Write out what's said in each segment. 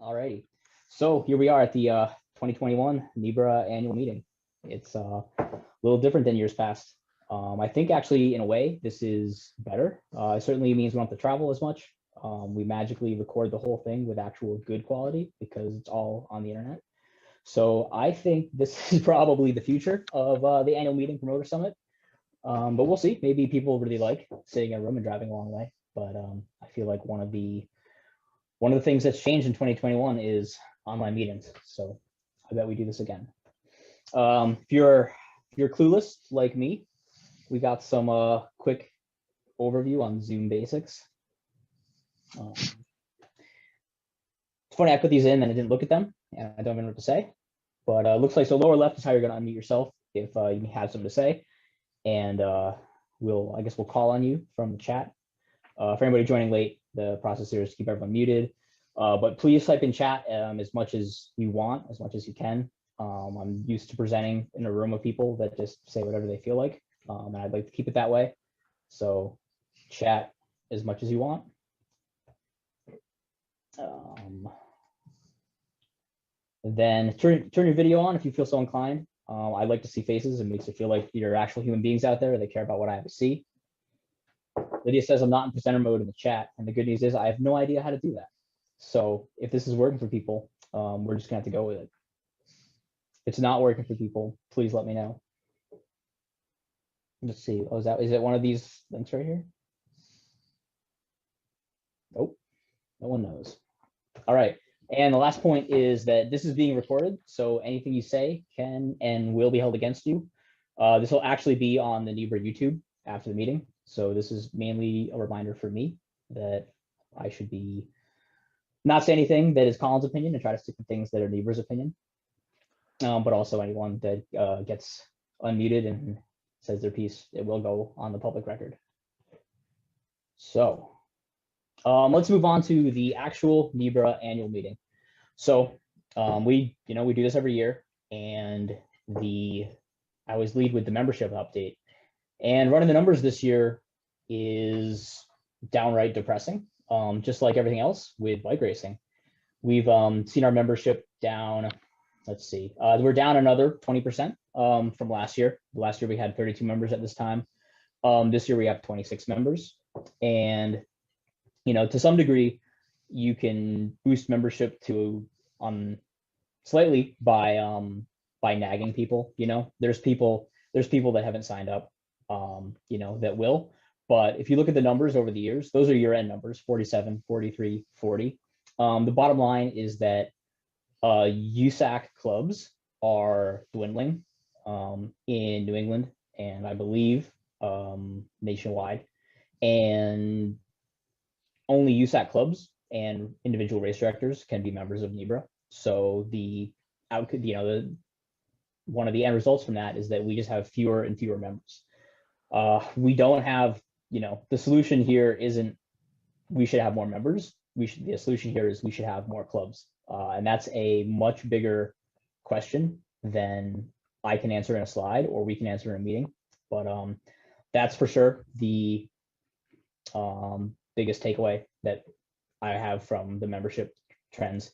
Alrighty. So here we are at the 2021 Nebra annual meeting. It's a little different than years past. I think actually, in a way, this is better. It certainly means we don't have to travel as much. We magically record the whole thing with actual good quality because it's all on the internet. So I think this is probably the future of the annual meeting promoter summit. But we'll see. Maybe people really like sitting in a room and driving a long way. But I feel like one of the things that's changed in 2021 is online meetings. So I bet we do this again. If you're clueless like me, we got some quick overview on Zoom basics. It's funny, I put these in and I didn't look at them, and I don't even know what to say. But looks like, so lower left is how you're going to unmute yourself if you have something to say, and I guess we'll call on you from the chat. For anybody joining late, the process here is to keep everyone muted, but please type in chat as much as you want, as much as you can. I'm used to presenting in a room of people that just say whatever they feel like, and I'd like to keep it that way. So chat as much as you want. Then turn your video on if you feel so inclined. I like to see faces. It makes it feel like you're actual human beings out there. They care about what I have to see. Lydia says I'm not in presenter mode in the chat, and the good news is I have no idea how to do that. So if this is working for people, we're just gonna have to go with it. If it's not working for people, please let me know. Let's see. Oh, is it one of these links right here? Nope, no one knows. All right. And the last point is that this is being recorded, so anything you say can and will be held against you. This will actually be on the Nebra YouTube after the meeting. So this is mainly a reminder for me that I should be not say anything that is Colin's opinion and try to stick to things that are Nebra's opinion. But also anyone that gets unmuted and says their piece, it will go on the public record. So let's move on to the actual Nebra annual meeting. So we do this every year, and I always lead with the membership update. And running the numbers this year is downright depressing, just like everything else with bike racing. We've seen our membership down. Let's see, we're down another 20% from last year. Last year we had 32 members at this time. This year we have 26 members, and to some degree, you can boost membership to slightly by nagging people. There's people that haven't signed up, that will. But if you look at the numbers over the years, those are year-end numbers: 47, 43, 40. The bottom line is that USAC clubs are dwindling in New England, and I believe nationwide, and only USAC clubs and individual race directors can be members of Nebra. So one of the end results from that is that we just have fewer and fewer members. We don't have, the solution here isn't we should have more members. The solution here is we should have more clubs. And that's a much bigger question than I can answer in a slide or we can answer in a meeting. But that's for sure the biggest takeaway that I have from the membership trends.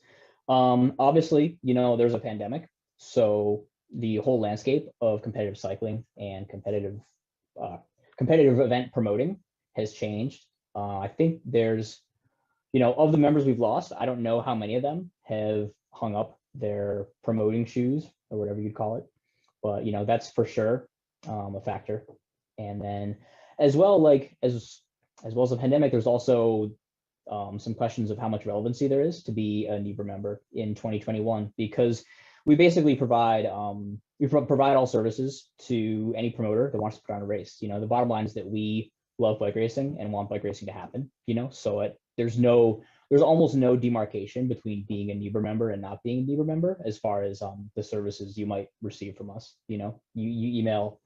Obviously, there's a pandemic, so the whole landscape of competitive cycling and competitive event promoting has changed. I think there's, of the members we've lost, I don't know how many of them have hung up their promoting shoes or whatever you'd call it, but that's for sure a factor. And then as well, as well as the pandemic, there's also some questions of how much relevancy there is to be a Nebra member in 2021, because we basically provide all services to any promoter that wants to put on a race. The bottom line is that we love bike racing and want bike racing to happen. So there's almost no demarcation between being a Nebra member and not being a Nebra member as far as the services you might receive from us. You email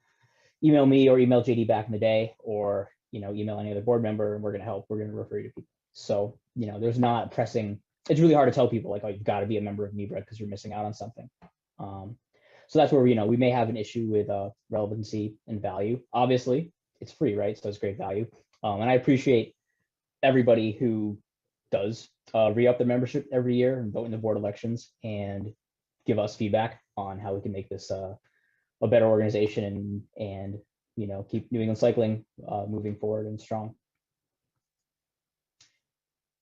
me or email JD back in the day, or email any other board member, and we're going to help. We're going to refer you to people. So there's not pressing. It's really hard to tell people like, oh, you've got to be a member of Nebra because you're missing out on something. So that's where we may have an issue with relevancy and value. Obviously, it's free, right? So it's great value, and I appreciate everybody who does re-up the membership every year and vote in the board elections and give us feedback on how we can make this a better organization and keep New England cycling moving forward and strong.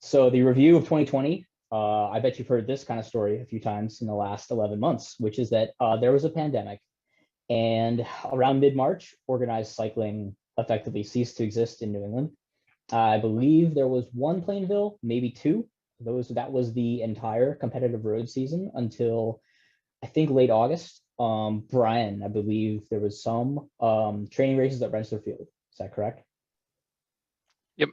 So the review of 2020, I bet you've heard this kind of story a few times in the last 11 months, which is that there was a pandemic, and around mid-March, organized cycling effectively ceased to exist in New England. I believe there was one Plainville, maybe two. That was the entire competitive road season until I think late August. Brian, I believe there was some training races at Rensselaer Field. Is that correct? Yep.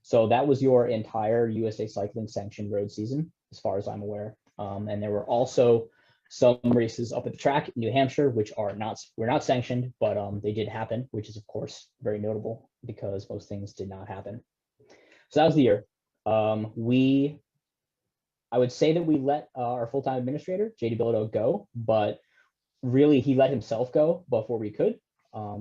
So that was your entire USA Cycling sanctioned road season, as far as I'm aware. And there were also some races up at the track in New Hampshire, which were not sanctioned, but they did happen, which is of course very notable because most things did not happen. So that was the year. I would say that we let our full-time administrator, JD Bilodeau, go, but really he let himself go before we could,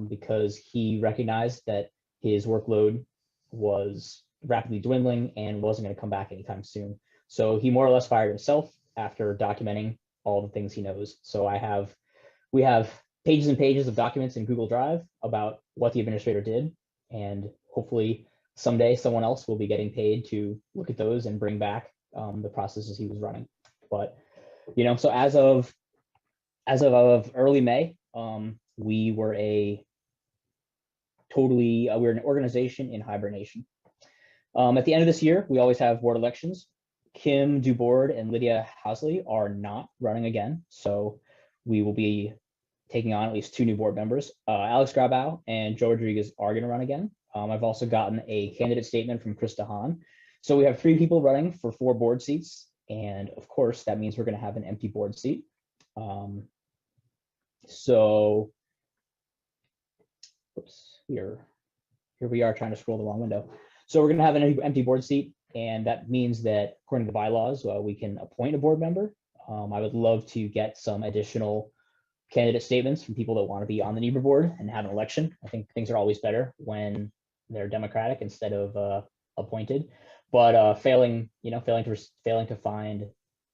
because he recognized that his workload was rapidly dwindling and wasn't going to come back anytime soon. So he more or less fired himself after documenting all the things he knows. So we have pages and pages of documents in Google Drive about what the administrator did, and hopefully someday someone else will be getting paid to look at those and bring back the processes he was running. But so as of early May, we were an organization in hibernation. At the end of this year, we always have board elections. Kim Dubord and Lydia Housley are not running again, so we will be taking on at least two new board members. Alex Grabau and Joe Rodriguez are going to run again. I've also gotten a candidate statement from Krista Hahn. So we have 3 people running for 4 board seats, and of course that means we're going to have an empty board seat. So, oops, here we are trying to scroll the wrong window. So we're going to have an empty board seat, and that means that according to the bylaws, we can appoint a board member. I would love to get some additional candidate statements from people that want to be on the Nebra board and have an election. I think things are always better when they're democratic instead of appointed. But failing to find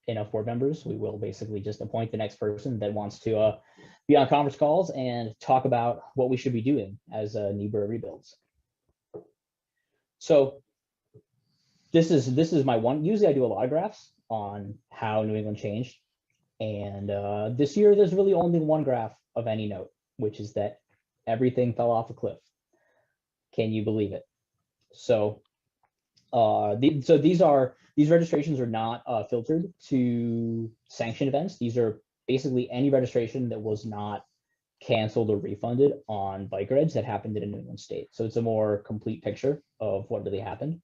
enough board members, we will basically just appoint the next person that wants to be on conference calls and talk about what we should be doing as Nebra rebuilds. So this is my one. Usually I do a lot of graphs on how New England changed, and this year there's really only one graph of any note, which is that everything fell off a cliff. Can you believe it? So these registrations are not filtered to sanctioned events. These are basically any registration that was not canceled or refunded on bike rides that happened in a New England state. So it's a more complete picture of what really happened.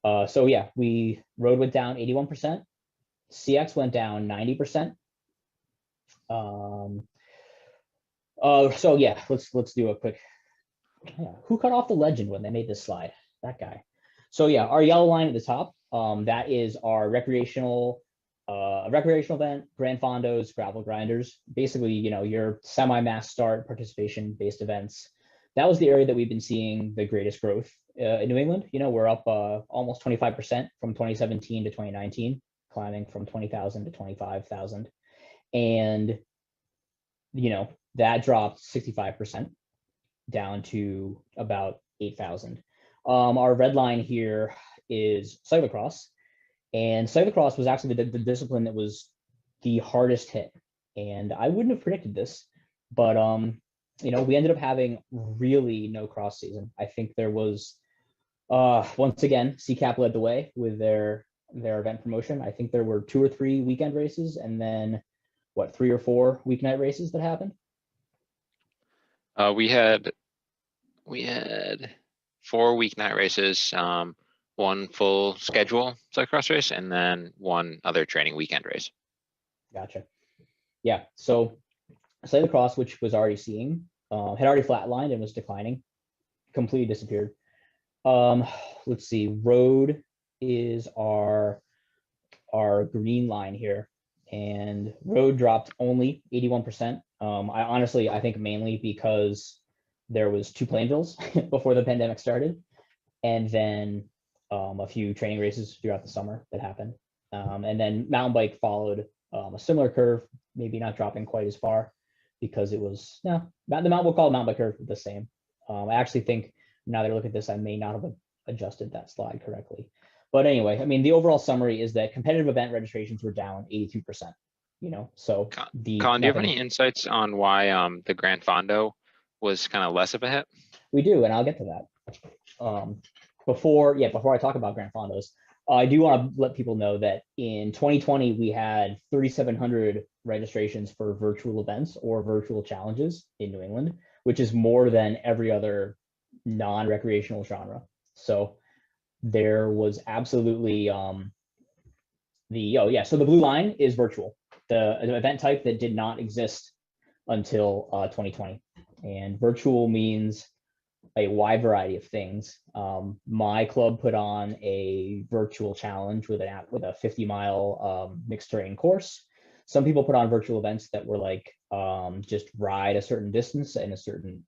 So yeah, road went down 81%, CX went down 90%. So yeah, let's do a quick. Yeah, who cut off the legend when they made this slide? That guy. So yeah, our yellow line at the top, that is our recreational event, Grand Fondos, gravel grinders, basically, your semi-mass start participation based events. That was the area that we've been seeing the greatest growth in New England. We're up almost 25% from 2017 to 2019, climbing from 20,000 to 25,000. And, that dropped 65% down to about 8,000. Our red line here is cyclocross, and cyclocross was actually the discipline that was the hardest hit. And I wouldn't have predicted this, but we ended up having really no cross season. I think there was once again CCAP led the way with their event promotion. I think there were 2 or 3 weekend races, and then 3 or 4 weeknight races that happened. We had 4 weeknight races, 1 full schedule cyclocross race, and then 1 other training weekend race. Gotcha. Yeah, so cyclocross, which was already had already flatlined and was declining, completely disappeared. Let's see, road is our green line here, and road dropped only 81%. I think mainly because there was 2 Plainvilles before the pandemic started, and then a few training races throughout the summer that happened. And then mountain bike followed a similar curve, maybe not dropping quite as far because it was, no, we'll call the mountain bike curve the same. I actually think now that I look at this, I may not have adjusted that slide correctly. But anyway, I mean, the overall summary is that competitive event registrations were down 82%, so Colin, do you have any insights on why the Gran Fondo was kind of less of a hit? We do, and I'll get to that. Before I talk about Gran Fondos, I do want to let people know that in 2020, we had 3,700 registrations for virtual events or virtual challenges in New England, which is more than every other non-recreational genre. So there was absolutely so the blue line is virtual, an event type that did not exist until 2020. And virtual means a wide variety of things. My club put on a virtual challenge with a 50-mile mixed terrain course. Some people put on virtual events that were like just ride a certain distance in a certain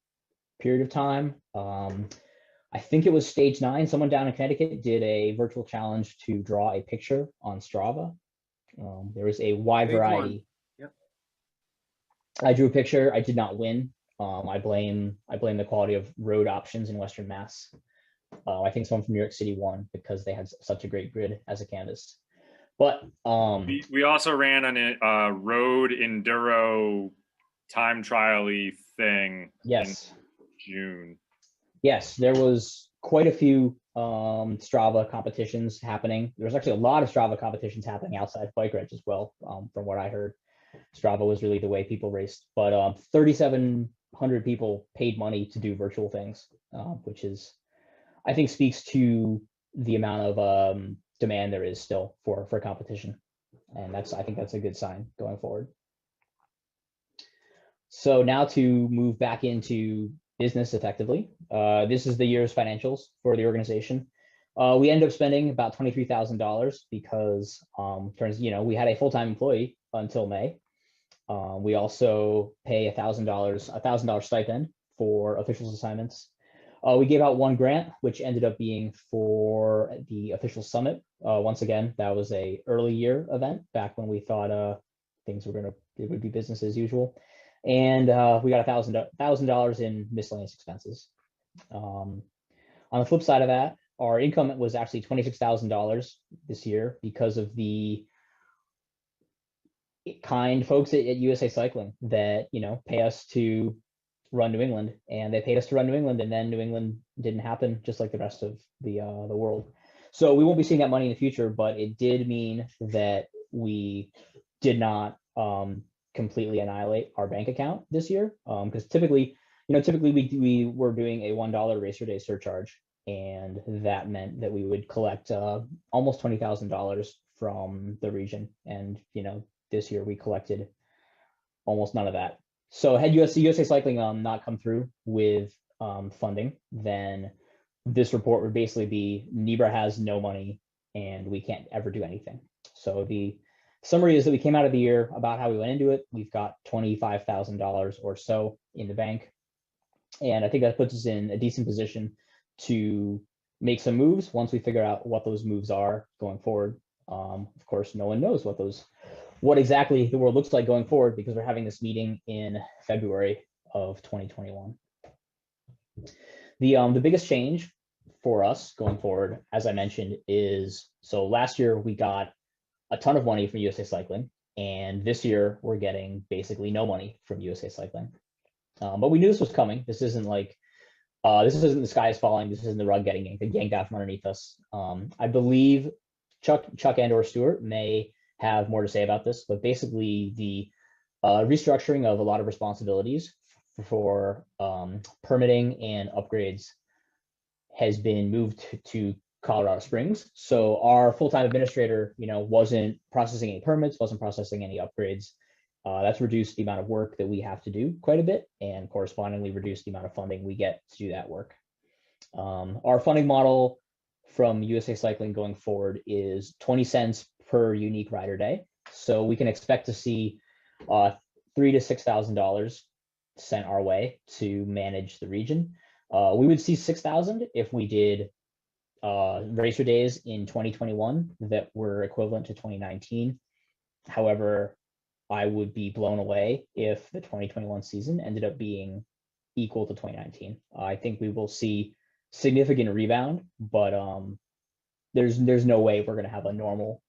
period of time. I think it was stage 9. Someone down in Connecticut did a virtual challenge to draw a picture on Strava. There was a wide variety. Yep. I drew a picture. I did not win. I blame the quality of road options in Western Mass. I think someone from New York City won because they had such a great grid as a canvas. But we also ran on a road enduro time trial-y thing. Yes. In June. Yes, there was quite a few Strava competitions happening. There's actually a lot of Strava competitions happening outside Bike Reg as well, from what I heard. Strava was really the way people raced, but 3,700 people paid money to do virtual things, which is, I think, speaks to the amount of demand there is still for competition, and I think that's a good sign going forward. So now to move back into business effectively, this is the year's financials for the organization. We ended up spending about $23,000 because we had a full-time employee until May. We also pay $1,000 stipend for officials assignments. We gave out one grant, which ended up being for the official summit. Once again, that was a early year event back when we thought things it would be business as usual. And we got $1,000 in miscellaneous expenses. On the flip side of that, our income was actually $26,000 this year because of the kind folks at USA Cycling that pay us to run New England, and they paid us to run New England, and then New England didn't happen, just like the rest of the world. So we won't be seeing that money in the future, but it did mean that we did not completely annihilate our bank account this year, because typically we were doing a $1 racer day surcharge, and that meant that we would collect almost $20,000 from the region, and this year we collected almost none of that. So had USA Cycling not come through with funding, then this report would basically be Nebra has no money and we can't ever do anything. So the summary is that we came out of the year about how we went into it. We've got $25,000 or so in the bank, and I think that puts us in a decent position to make some moves once we figure out what those moves are going forward. Of course, no one knows what exactly the world looks like going forward, because we're having this meeting in February of 2021. The biggest change for us going forward, as I mentioned, is so last year we got a ton of money from USA Cycling, and this year we're getting basically no money from USA Cycling. But we knew this was coming. This isn't like this isn't the sky is falling. This isn't the rug getting yanked out from underneath us. I believe Chuck and/or Stuart may have more to say about this, but basically the restructuring of a lot of responsibilities for permitting and upgrades has been moved to Colorado Springs. So our full-time administrator, wasn't processing any permits, wasn't processing any upgrades. That's reduced the amount of work that we have to do quite a bit, and correspondingly reduced the amount of funding we get to do that work. Our funding model from USA Cycling going forward is 20 cents per unique rider day. So we can expect to see $3,000 to $6,000 sent our way to manage the region. We would see $6,000 if we did racer days in 2021 that were equivalent to 2019. However, I would be blown away if the 2021 season ended up being equal to 2019. I think we will see significant rebound, but there's no way we're going to have a normal,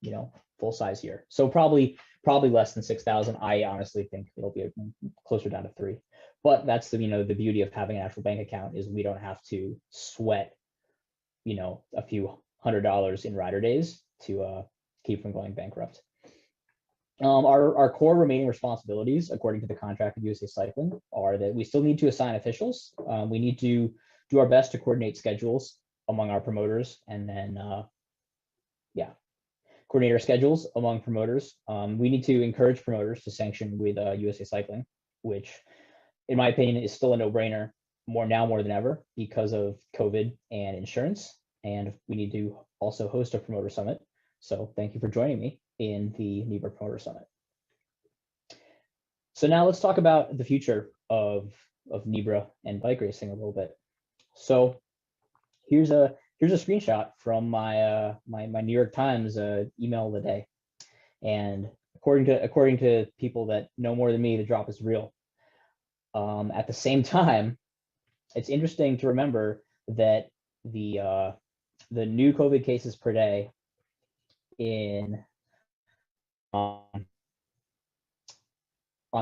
full size year. So probably less than 6,000. I honestly think it'll be closer down to 3. But that's the the beauty of having an actual bank account is we don't have to sweat a few $100 in rider days to keep from going bankrupt. Our core remaining responsibilities, according to the contract of USA Cycling, are that we still need to assign officials. We need to do our best to coordinate schedules among our promoters, and then coordinate our schedules among promoters. We need to encourage promoters to sanction with USA Cycling, which, in my opinion, is still a no-brainer more than ever because of COVID and insurance. And we need to also host a promoter summit. So thank you for joining me in the Nebra Promoter Summit. So now let's talk about the future of Nebra and bike racing a little bit. So here's a screenshot from my my New York Times email of the day, and according to people that know more than me, the drop is real. At the same time, it's interesting to remember that the new COVID cases per day on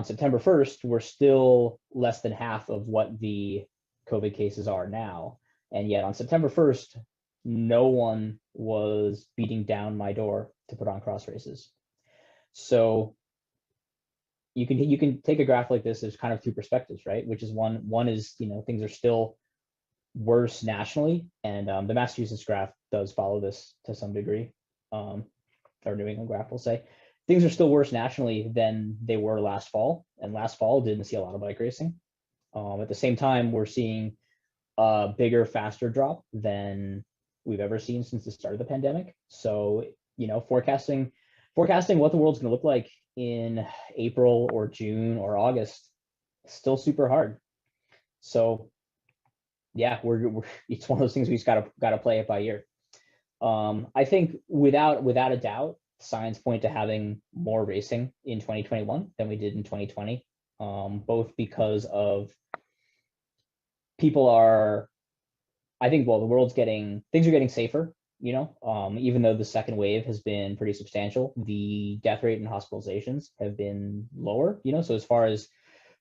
September 1st were still less than half of what the COVID cases are now. And yet on September 1st, no one was beating down my door to put on cross races. So you can take a graph like this as kind of two perspectives, right? Which is one is, things are still worse nationally, and the Massachusetts graph does follow this to some degree, or New England graph will say. Things are still worse nationally than they were last fall, and last fall didn't see a lot of bike racing. At the same time, we're seeing a bigger, faster drop than we've ever seen since the start of the pandemic. So, forecasting what the world's going to look like in April or June or August is still super hard. So, yeah, it's one of those things we just gotta play it by ear. I think without a doubt, signs point to having more racing in 2021 than we did in 2020, both because of things are getting safer, even though the second wave has been pretty substantial, the death rate and hospitalizations have been lower, so as far as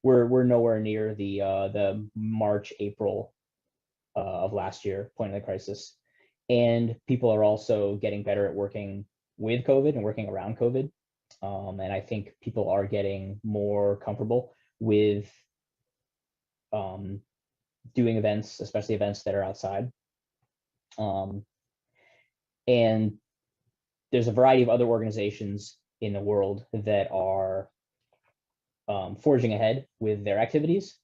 we're nowhere near the March, April of last year point of the crisis. And people are also getting better at working with COVID and working around COVID. And I think people are getting more comfortable with doing events, especially events that are outside. And there's a variety of other organizations in the world that are forging ahead with their activities.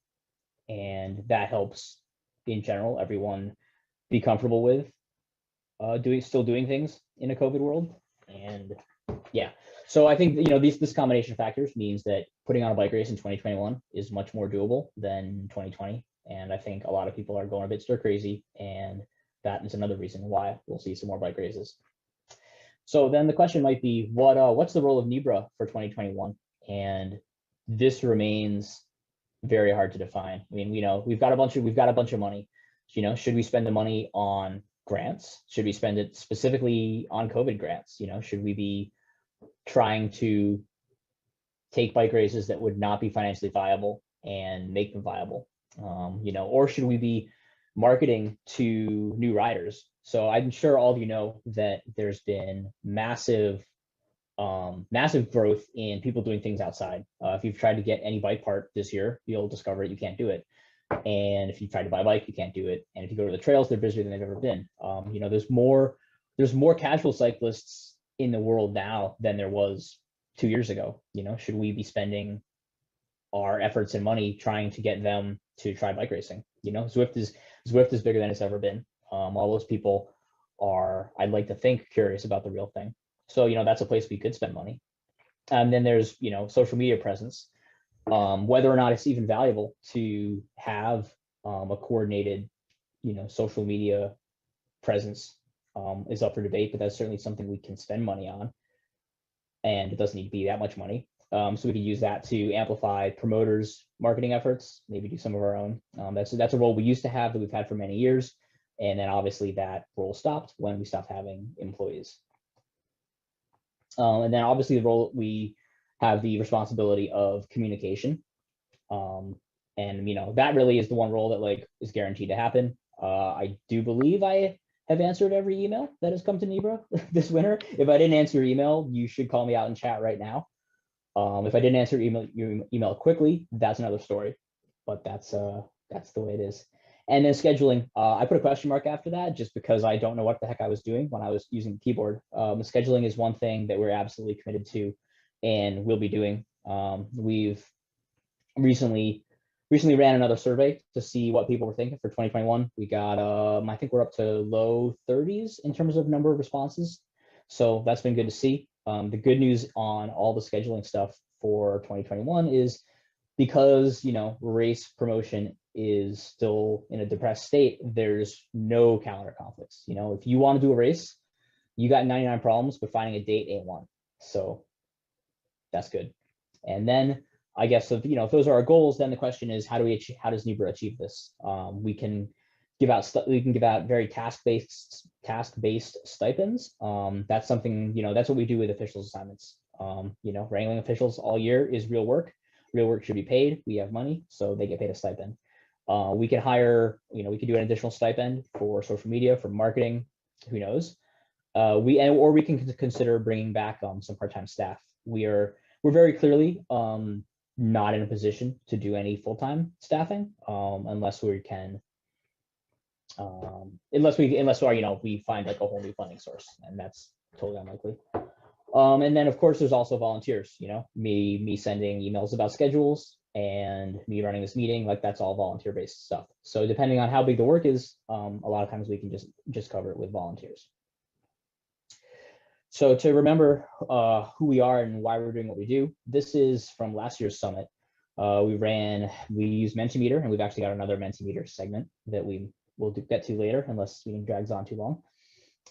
And that helps, in general, everyone be comfortable with still doing things in a COVID world. And yeah, so I think this combination of factors means that putting on a bike race in 2021 is much more doable than 2020. And I think a lot of people are going a bit stir crazy, and that is another reason why we'll see some more bike races. So then the question might be, what's the role of Nebra for 2021? And this remains very hard to define. I mean, we've got a bunch of money. Should we spend the money on grants? Should we spend it specifically on COVID grants? Should we be trying to take bike races that would not be financially viable and make them viable? Or should we be marketing to new riders? So I'm sure all of you know that there's been massive growth in people doing things outside. If you've tried to get any bike part this year, you'll discover you can't do it. And if you try to buy a bike, you can't do it. And if you go to the trails, they're busier than they've ever been. There's more casual cyclists in the world now than there was 2 years ago. Should we be spending our efforts and money trying to get them to try bike racing? Zwift is bigger than it's ever been. All those people are, I'd like to think, curious about the real thing. So that's a place we could spend money. And then there's social media presence. Whether or not it's even valuable to have a coordinated social media presence is up for debate, but that's certainly something we can spend money on, and it doesn't need to be that much money. So we could use that to amplify promoters' marketing efforts, maybe do some of our own. That's a role we used to have that we've had for many years. And then obviously that role stopped when we stopped having employees. And then obviously the role, we have the responsibility of communication. And that really is the one role that like is guaranteed to happen. I do believe I have answered every email that has come to Nebra this winter. If I didn't answer your email, you should call me out in chat right now. If I didn't answer your email quickly, that's another story, but that's the way it is. And then scheduling, I put a question mark after that just because I don't know what the heck I was doing when I was using the keyboard. Scheduling is one thing that we're absolutely committed to and will be doing. We've recently ran another survey to see what people were thinking for 2021. We got, I think we're up to low 30s in terms of number of responses. So that's been good to see. The good news on all the scheduling stuff for 2021 is because, race promotion is still in a depressed state, there's no calendar conflicts. If you want to do a race, you got 99 problems, but finding a date ain't one. So that's good. And then I guess if those are our goals, then the question is how does Nebra achieve this? We can give out very task-based stipends. That's something, that's what we do with officials assignments. Wrangling officials all year is real work. Real work should be paid. We have money, so they get paid a stipend. We can hire, we can do an additional stipend for social media, for marketing, who knows? Or we can consider bringing back some part-time staff. We're very clearly not in a position to do any full-time staffing unless we can, unless we find like a whole new funding source, and that's totally unlikely. And then of course there's also volunteers, me sending emails about schedules and me running this meeting, like that's all volunteer based stuff. So depending on how big the work is, a lot of times we can just cover it with volunteers. So to remember who we are and why we're doing what we do, this is from last year's summit. We used Mentimeter, and we've actually got another Mentimeter segment that we will get to later, unless the meeting drags on too long.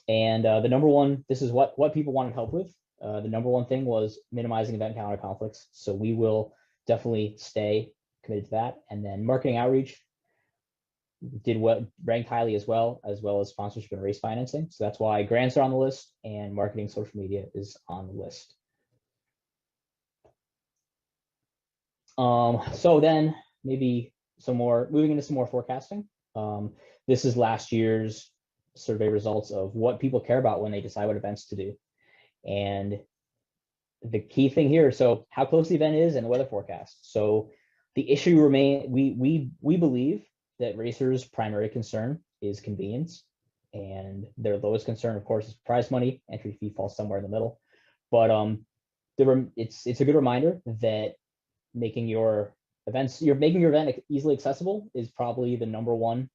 And the number one, this is what people wanted help with. The number one thing was minimizing event calendar conflicts. So we will definitely stay committed to that. And then marketing outreach ranked highly as well as sponsorship and race financing. So that's why grants are on the list and marketing social media is on the list. So then maybe moving into some more forecasting. This is last year's survey results of what people care about when they decide what events to do. And the key thing here, so how close the event is and the weather forecast. So the issue we believe that racers' primary concern is convenience, and their lowest concern, of course, is prize money. Entry fee falls somewhere in the middle. But it's a good reminder that making your event easily accessible is probably the number one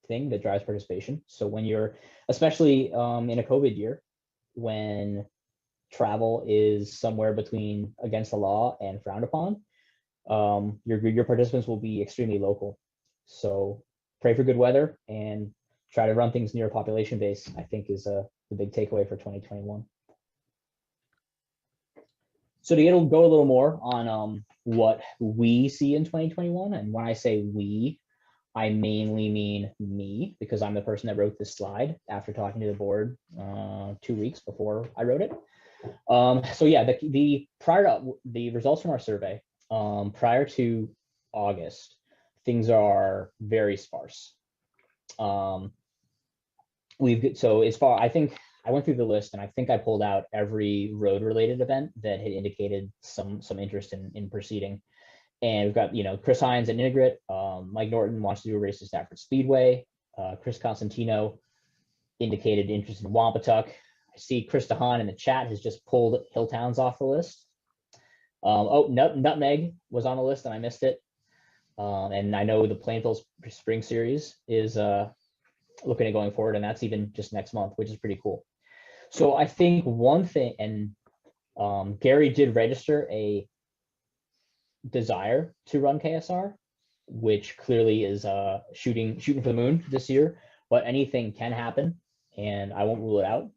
thing that drives participation. So when you're, especially in a COVID year, when travel is somewhere between against the law and frowned upon, your participants will be extremely local. So pray for good weather and try to run things near a population base, I think is the big takeaway for 2021. So to go a little more on what we see in 2021, and when I say we, I mainly mean me, because I'm the person that wrote this slide after talking to the board 2 weeks before I wrote it. So yeah, the results from our survey prior to August, things are very sparse. I think I went through the list and I think I pulled out every road related event that had indicated some interest in proceeding. And we've got, Chris Hines at Integrit, Mike Norton wants to do a race at Stafford Speedway. Chris Constantino indicated interest in Wampatuck. I see Chris DeHaan in the chat has just pulled Hilltowns off the list. Nutmeg was on the list and I missed it. And I know the Plainville Spring Series is looking at going forward, and that's even just next month, which is pretty cool. So I think one thing, and Gary did register a desire to run KSR, which clearly is shooting for the moon this year, but anything can happen. and I won't rule it out.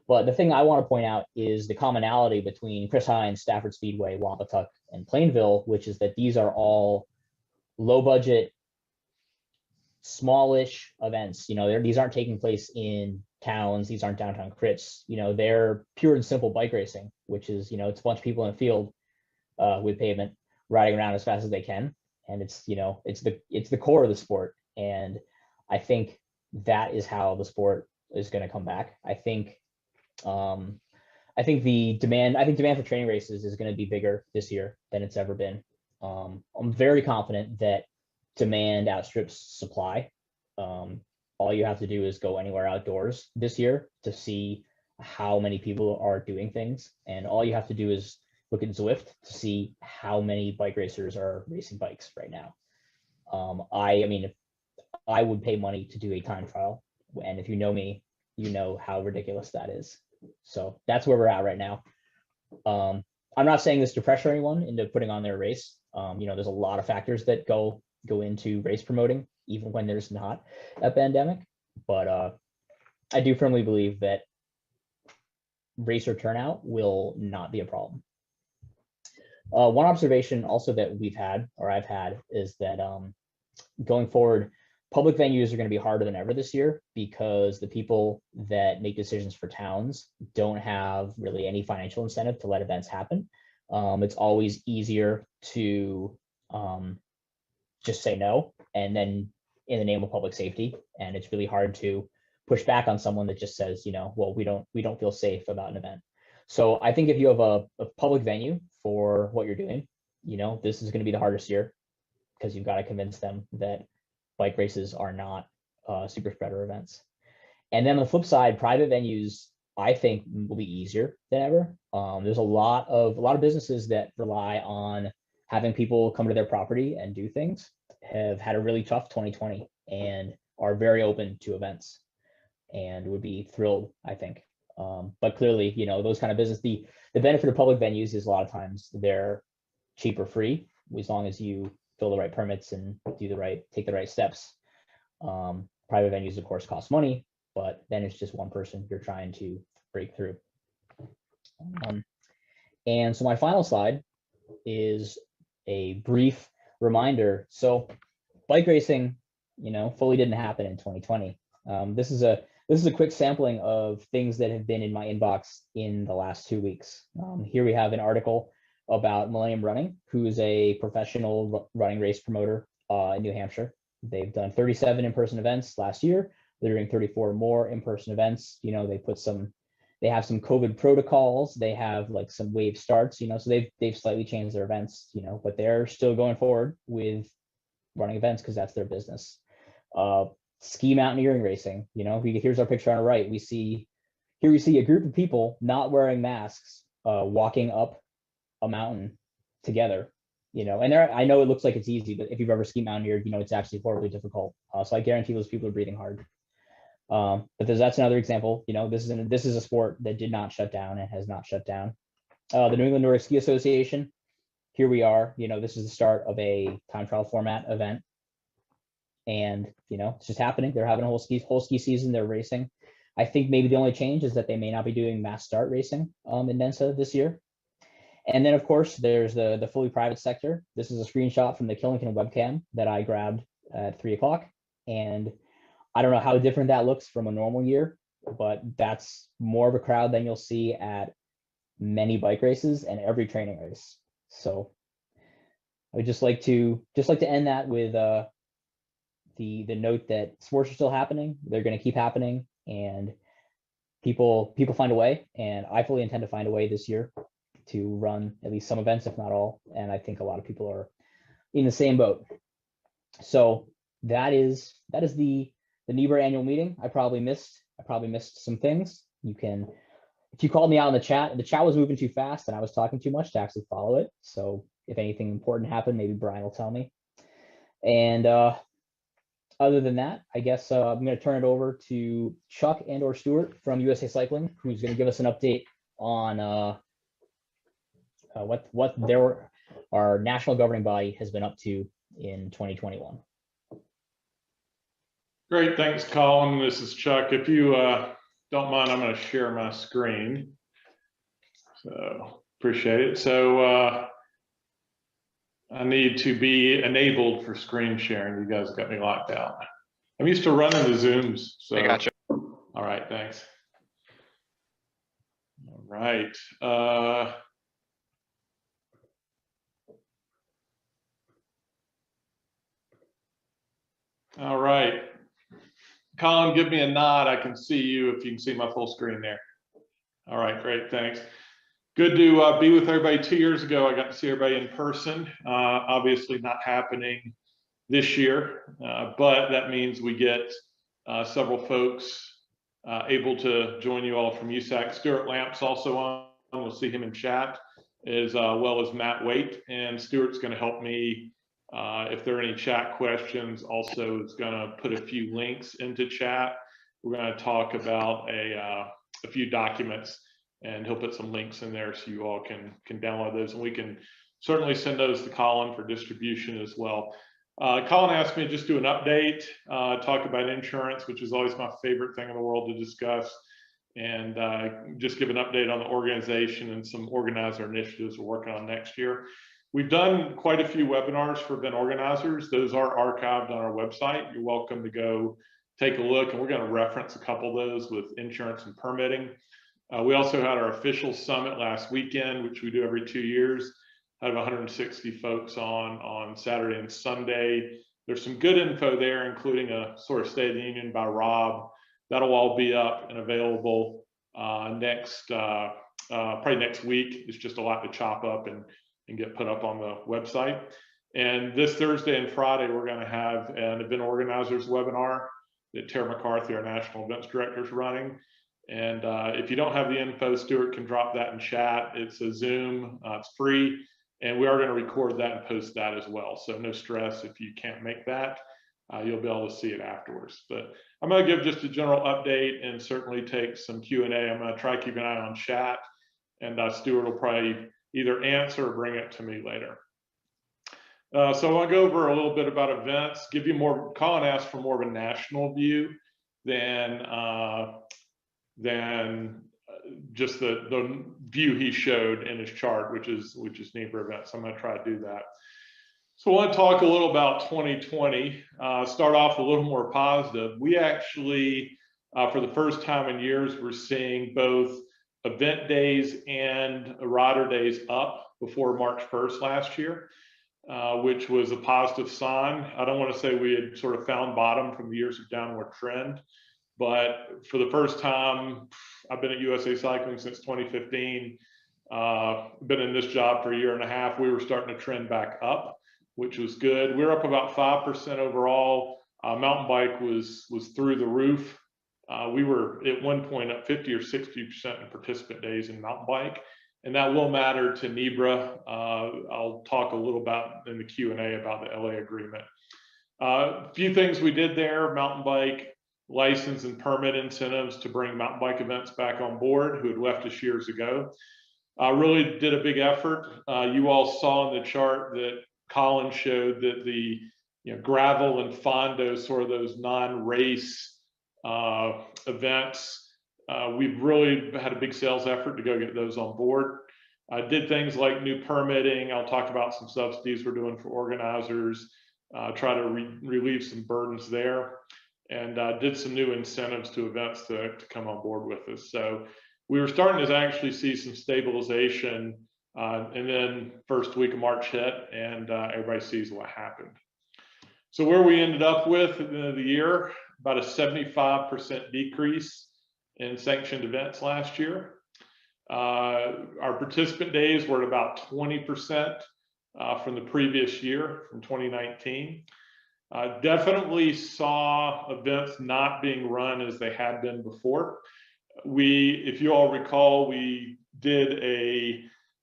But the thing I want to point out is the commonality between Chris Hines, Stafford Speedway, Wampatuck, and Plainville, which is that these are all low budget, smallish events. These aren't taking place in towns. These aren't downtown crits. They're pure and simple bike racing, which is, it's a bunch of people in a field with pavement riding around as fast as they can. And it's the core of the sport. And I think that is how the sport is going to come back. I think demand for training races is going to be bigger this year than it's ever been. I'm very confident that demand outstrips supply. All you have to do is go anywhere outdoors this year to see how many people are doing things. And all you have to do is look at Zwift to see how many bike racers are racing bikes right now. I mean, if I would pay money to do a time trial, and if you know me, you know how ridiculous that is. So that's where we're at right now. I'm not saying this to pressure anyone into putting on their race. There's a lot of factors that go into race promoting, even when there's not a pandemic. But I do firmly believe that racer turnout will not be a problem. One observation also that I've had, is that going forward, public venues are going to be harder than ever this year because the people that make decisions for towns don't have really any financial incentive to let events happen. It's always easier to just say no, and then in the name of public safety. And it's really hard to push back on someone that just says, well, we don't feel safe about an event. So I think if you have a public venue for what you're doing, this is going to be the hardest year because you've got to convince them that bike races are not super spreader events. And then on the flip side, private venues, I think, will be easier than ever. There's a lot of businesses that rely on having people come to their property and do things, have had a really tough 2020 and are very open to events and would be thrilled, I think. But clearly, those kind of business, the benefit of public venues is a lot of times they're cheap or free, as long as you fill the right permits and take the right steps. Private venues, of course, cost money, but then it's just one person you're trying to break through. And so my final slide is a brief reminder. So bike racing, fully didn't happen in 2020. This is a quick sampling of things that have been in my inbox in the last 2 weeks. Here we have an article about Millennium Running, who is a professional running race promoter in New Hampshire. They've done 37 in-person events last year. They're doing 34 more in-person events. They have some COVID protocols. They have like some wave starts, so they've slightly changed their events, but they're still going forward with running events because that's their business. Ski mountaineering racing, here's our picture on the right. We see a group of people not wearing masks, walking up a mountain together, and I know it looks like it's easy, but if you've ever ski mountaineered, it's actually horribly difficult. So I guarantee those people are breathing hard. But that's another example. This is a sport that did not shut down and has not shut down. The New England Nordic Ski Association, here we are. This is the start of a time trial format event, and it's just happening. They're having a whole ski season. They're racing. I think maybe the only change is that they may not be doing mass start racing in Mensa this year. And then, of course, there's the fully private sector. This is a screenshot from the Killington webcam that I grabbed at 3 o'clock. And I don't know how different that looks from a normal year, but that's more of a crowd than you'll see at many bike races and every training race. So I would just like to end that with the note that sports are still happening. They're going to keep happening, and people find a way. And I fully intend to find a way this year to run at least some events, if not all. And I think a lot of people are in the same boat. So that is the Nebra annual meeting. I probably missed some things. If you called me out in the chat was moving too fast and I was talking too much to actually follow it. So if anything important happened, maybe Brian will tell me. And other than that, I guess I'm going to turn it over to Chuck and/or Stuart from USA Cycling, who's going to give us an update on what our national governing body has been up to in 2021. Great, thanks, Colin. This is Chuck. If you don't mind, I'm going to share my screen. So appreciate it. So I need to be enabled for screen sharing. You guys got me locked out. I'm used to running the Zooms. So I gotcha. all right, thanks. All right. All right. Colin, give me a nod. I can see you if you can see my full screen there. All right, great, thanks. Good to be with everybody. 2 years ago, I got to see everybody in person. Obviously not happening this year, but that means we get several folks able to join you all from USAC. Stuart Lamp's also on. We'll see him in chat, as well as Matt Waite. And Stuart's going to help me if there are any chat questions. Also, is going to put a few links into chat. We're going to talk about a few documents, and he'll put some links in there so you all can download those, and we can certainly send those to Colin for distribution as well. Colin asked me to just do an update, talk about insurance, which is always my favorite thing in the world to discuss, and just give an update on the organization and some organizer initiatives we're working on next year. We've done quite a few webinars for event organizers. Those are archived on our website. You're welcome to go take a look, and we're going to reference a couple of those with insurance and permitting. We also had our official summit last weekend, which we do every 2 years. Out of 160 folks on Saturday and Sunday. There's some good info there, including a sort of State of the Union by Rob. That'll all be up and available probably next week. It's just a lot to chop up and get put up on the website. And this Thursday and Friday, we're going to have an event organizers webinar that Tara McCarthy, our national events director, is running. And if you don't have the info, Stuart can drop that in chat. It's a Zoom, it's free. And we are going to record that and post that as well. So no stress if you can't make that. You'll be able to see it afterwards. But I'm going to give just a general update and certainly take some Q&A. I'm going to try to keep an eye on chat. And Stuart will probably either answer or bring it to me later. So I want to go over a little bit about events, give you more. Colin asked for more of a national view than just the view he showed in his chart, which is Nebra events. I'm going to try to do that. So I want to talk a little about 2020. Start off a little more positive. We actually, for the first time in years, we're seeing both event days and rider days up before March 1st last year, which was a positive sign. I don't want to say we had sort of found bottom from the years of downward trend, but for the first time, I've been at USA Cycling since 2015, been in this job for a year and a half. We were starting to trend back up, which was good. We're up about 5% overall. Mountain bike was through the roof. We were at one point up 50 or 60% in participant days in mountain bike, and that will matter to Nebra. I'll talk a little about in the Q&A about the LA agreement. A few things we did there: mountain bike license and permit incentives to bring mountain bike events back on board who had left us years ago. Really did a big effort. You all saw in the chart that Colin showed that the gravel and Fondo, sort of those non-race events, we've really had a big sales effort to go get those on board. Did things like new permitting. I'll talk about some subsidies we're doing for organizers, try to relieve some burdens there, and did some new incentives to events to come on board with us. So we were starting to actually see some stabilization, and then first week of March hit, and everybody sees what happened. So where we ended up with at the end of the year, about a 75% decrease in sanctioned events last year. Our participant days were at about 20% from the previous year, from 2019. Definitely saw events not being run as they had been before. If you all recall, we did a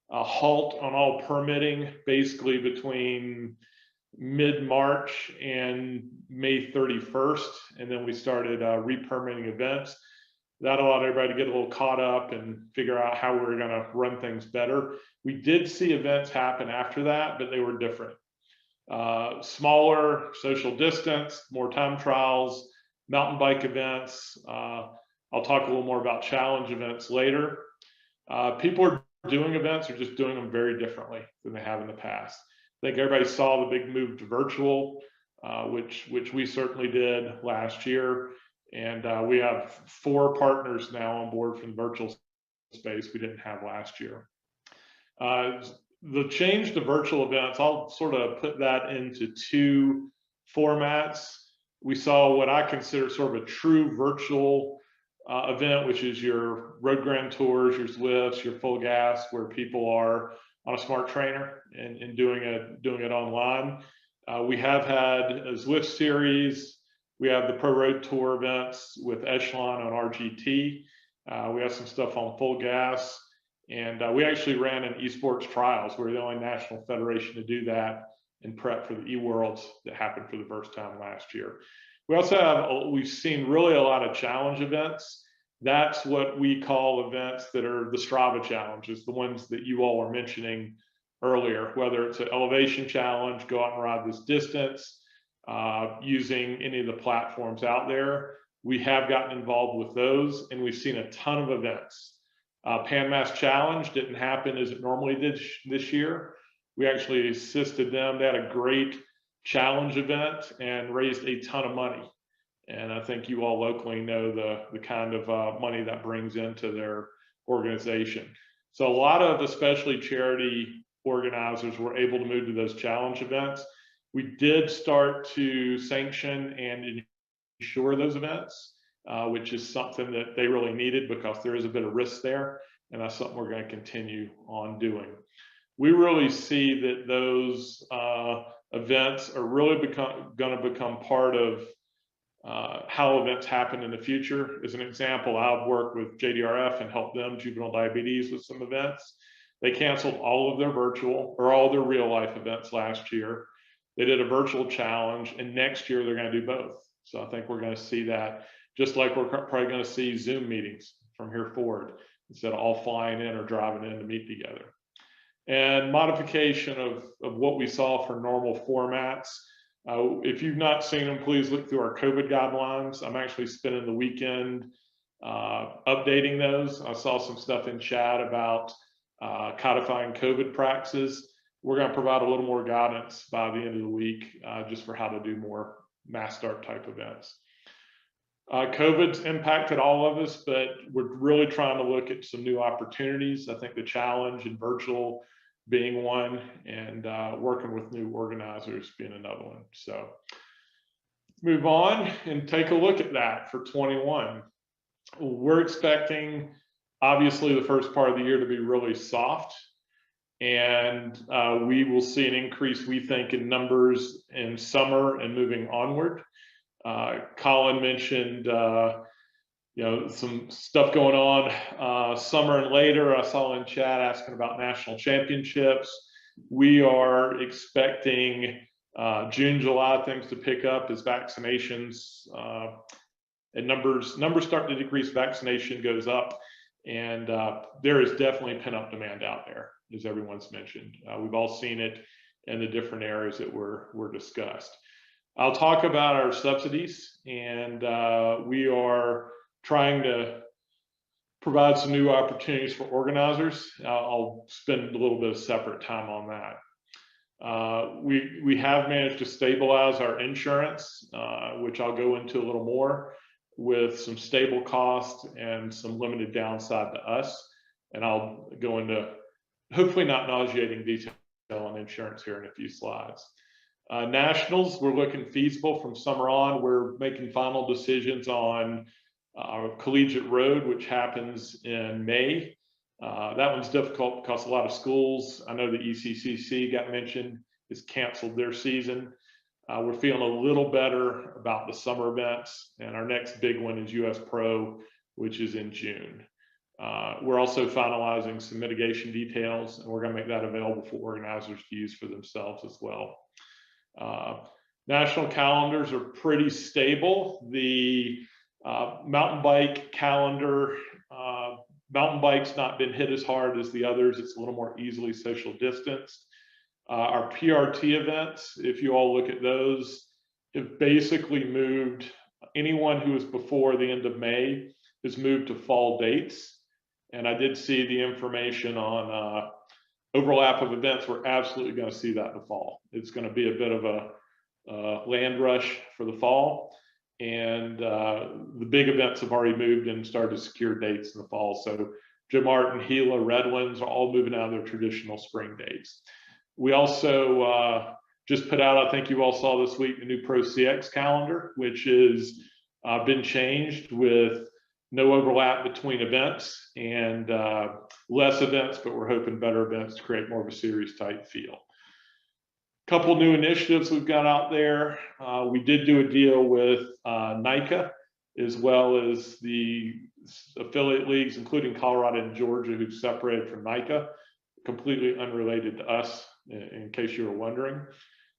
halt on all permitting basically between mid-March and May 31st, and then we started re-permitting events. That allowed everybody to get a little caught up and figure out how we were going to run things better. We did see events happen after that, but they were different. Smaller, social distance, more time trials, mountain bike events. I'll talk a little more about challenge events later. People are doing events, are just doing them very differently than they have in the past. I think everybody saw the big move to virtual, which we certainly did last year. And we have 4 partners now on board from the virtual space we didn't have last year. The change to virtual events, I'll sort of put that into 2 formats. We saw what I consider sort of a true virtual event, which is your road grand tours, your Zwifts, your full gas, where people are on a smart trainer and doing it online. We have had a Zwift series. We have the Pro Road Tour events with Echelon on RGT. We have some stuff on full gas. And we actually ran an esports trials. We're the only national federation to do that and prep for the eWorlds that happened for the first time last year. We also have, we've seen really a lot of challenge events. That's what we call events that are the Strava challenges, the ones that you all were mentioning earlier, whether it's an elevation challenge, go out and ride this distance, using any of the platforms out there. We have gotten involved with those, and we've seen a ton of events. Pan Mass Challenge didn't happen as it normally did this year. We actually assisted them. They had a great challenge event and raised a ton of money. And I think you all locally know the kind of money that brings into their organization. So a lot of especially charity organizers were able to move to those challenge events. We did start to sanction and insure those events, which is something that they really needed because there is a bit of risk there. And that's something we're going to continue on doing. We really see that those events are really going to become part of how events happen in the future. As an example, I've worked with JDRF and helped them, juvenile diabetes, with some events. They canceled all of their virtual or all their real life events last year. They did a virtual challenge, and next year they're going to do both. So I think we're going to see that, just like we're probably going to see Zoom meetings from here forward, instead of all flying in or driving in to meet together. And modification of what we saw for normal formats. If you've not seen them, please look through our COVID guidelines. I'm actually spending the weekend updating those. I saw some stuff in chat about codifying COVID practices. We're going to provide a little more guidance by the end of the week, just for how to do more mass start type events. COVID's impacted all of us, but we're really trying to look at some new opportunities. I think the challenge and virtual being one, and working with new organizers being another one. So move on and take a look at that for 21. We're expecting, obviously, the first part of the year to be really soft, and we will see an increase, we think, in numbers in summer and moving onward. Colin mentioned some stuff going on summer and later. I saw in chat asking about national championships. We are expecting June, July things to pick up as vaccinations and numbers start to decrease, vaccination goes up, and there is definitely pent-up demand out there, as everyone's mentioned. We've all seen it in the different areas that were discussed. I'll talk about our subsidies, and we are trying to provide some new opportunities for organizers. I'll spend a little bit of separate time on that. We have managed to stabilize our insurance, which I'll go into a little more, with some stable costs and some limited downside to us. And I'll go into hopefully not nauseating detail on insurance here in a few slides. Nationals, we're looking feasible from summer on. We're making final decisions on Collegiate Road, which happens in May. That one's difficult because a lot of schools, I know the ECCC got mentioned, has canceled their season. We're feeling a little better about the summer events, and our next big one is US Pro, which is in June. We're also finalizing some mitigation details, and we're going to make that available for organizers to use for themselves as well. National calendars are pretty stable. The mountain bike calendar, mountain bike's not been hit as hard as the others. It's a little more easily social distanced. Our PRT events, if you all look at those, have basically moved Anyone who was before the end of May has moved to fall dates. And I did see the information on overlap of events. We're absolutely going to see that in the fall. It's going to be a bit of a land rush for the fall. And the big events have already moved and started to secure dates in the fall. So Jim Martin, Gila, Redlands are all moving out of their traditional spring dates. We also just put out, I think you all saw this week, the new Pro CX calendar, which is been changed with no overlap between events and less events, but we're hoping better events to create more of a series type feel. Couple new initiatives we've got out there. We did do a deal with NICA, as well as the affiliate leagues, including Colorado and Georgia, who've separated from NICA, completely unrelated to us, in case you were wondering.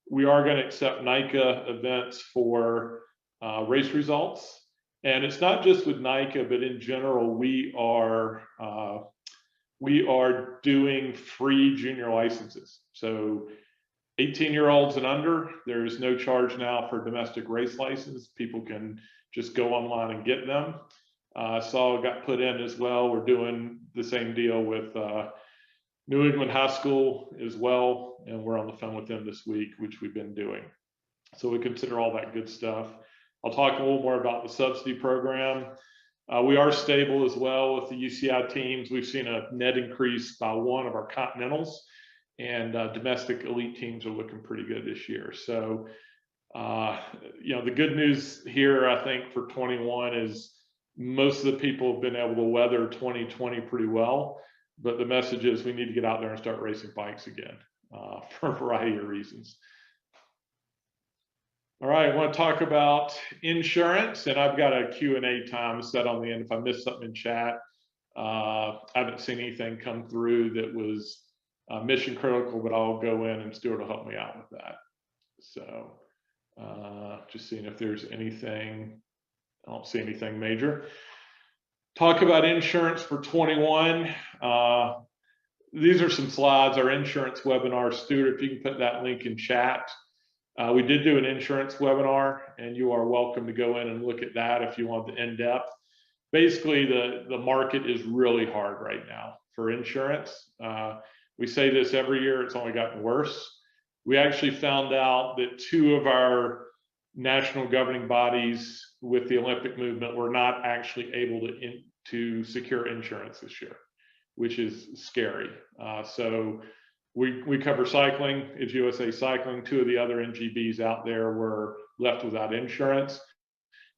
We are going to accept NICA events for race results. And it's not just with NICA, but in general, we are doing free junior licenses. So 18-year-olds and under, there's no charge now for domestic race license. People can just go online and get them. Saw got put in as well. We're doing the same deal with New England High School as well, and we're on the phone with them this week, which we've been doing. So we consider all that good stuff. I'll talk a little more about the subsidy program. We are stable as well with the UCI teams. We've seen a net increase by one of our continentals, and domestic elite teams are looking pretty good this year. So, you know, the good news here, I think, for 21 is most of the people have been able to weather 2020 pretty well. But the message is we need to get out there and start racing bikes again for a variety of reasons. All right, I want to talk about insurance, and I've got a Q&A time set on the end. If I missed something in chat, I haven't seen anything come through that was mission critical, but I'll go in and Stuart will help me out with that. So just seeing if there's anything. I don't see anything major. Talk about insurance for 21. These are some slides, our insurance webinar. Stuart, if you can put that link in chat. We did do an insurance webinar, and you are welcome to go in and look at that if you want the in-depth. Basically, the market is really hard right now for insurance. We say this every year, it's only gotten worse. We actually found out that 2 of our national governing bodies with the Olympic movement were not actually able to secure insurance this year, which is scary. So we cover cycling. It's USA Cycling. 2 of the other NGBs out there were left without insurance.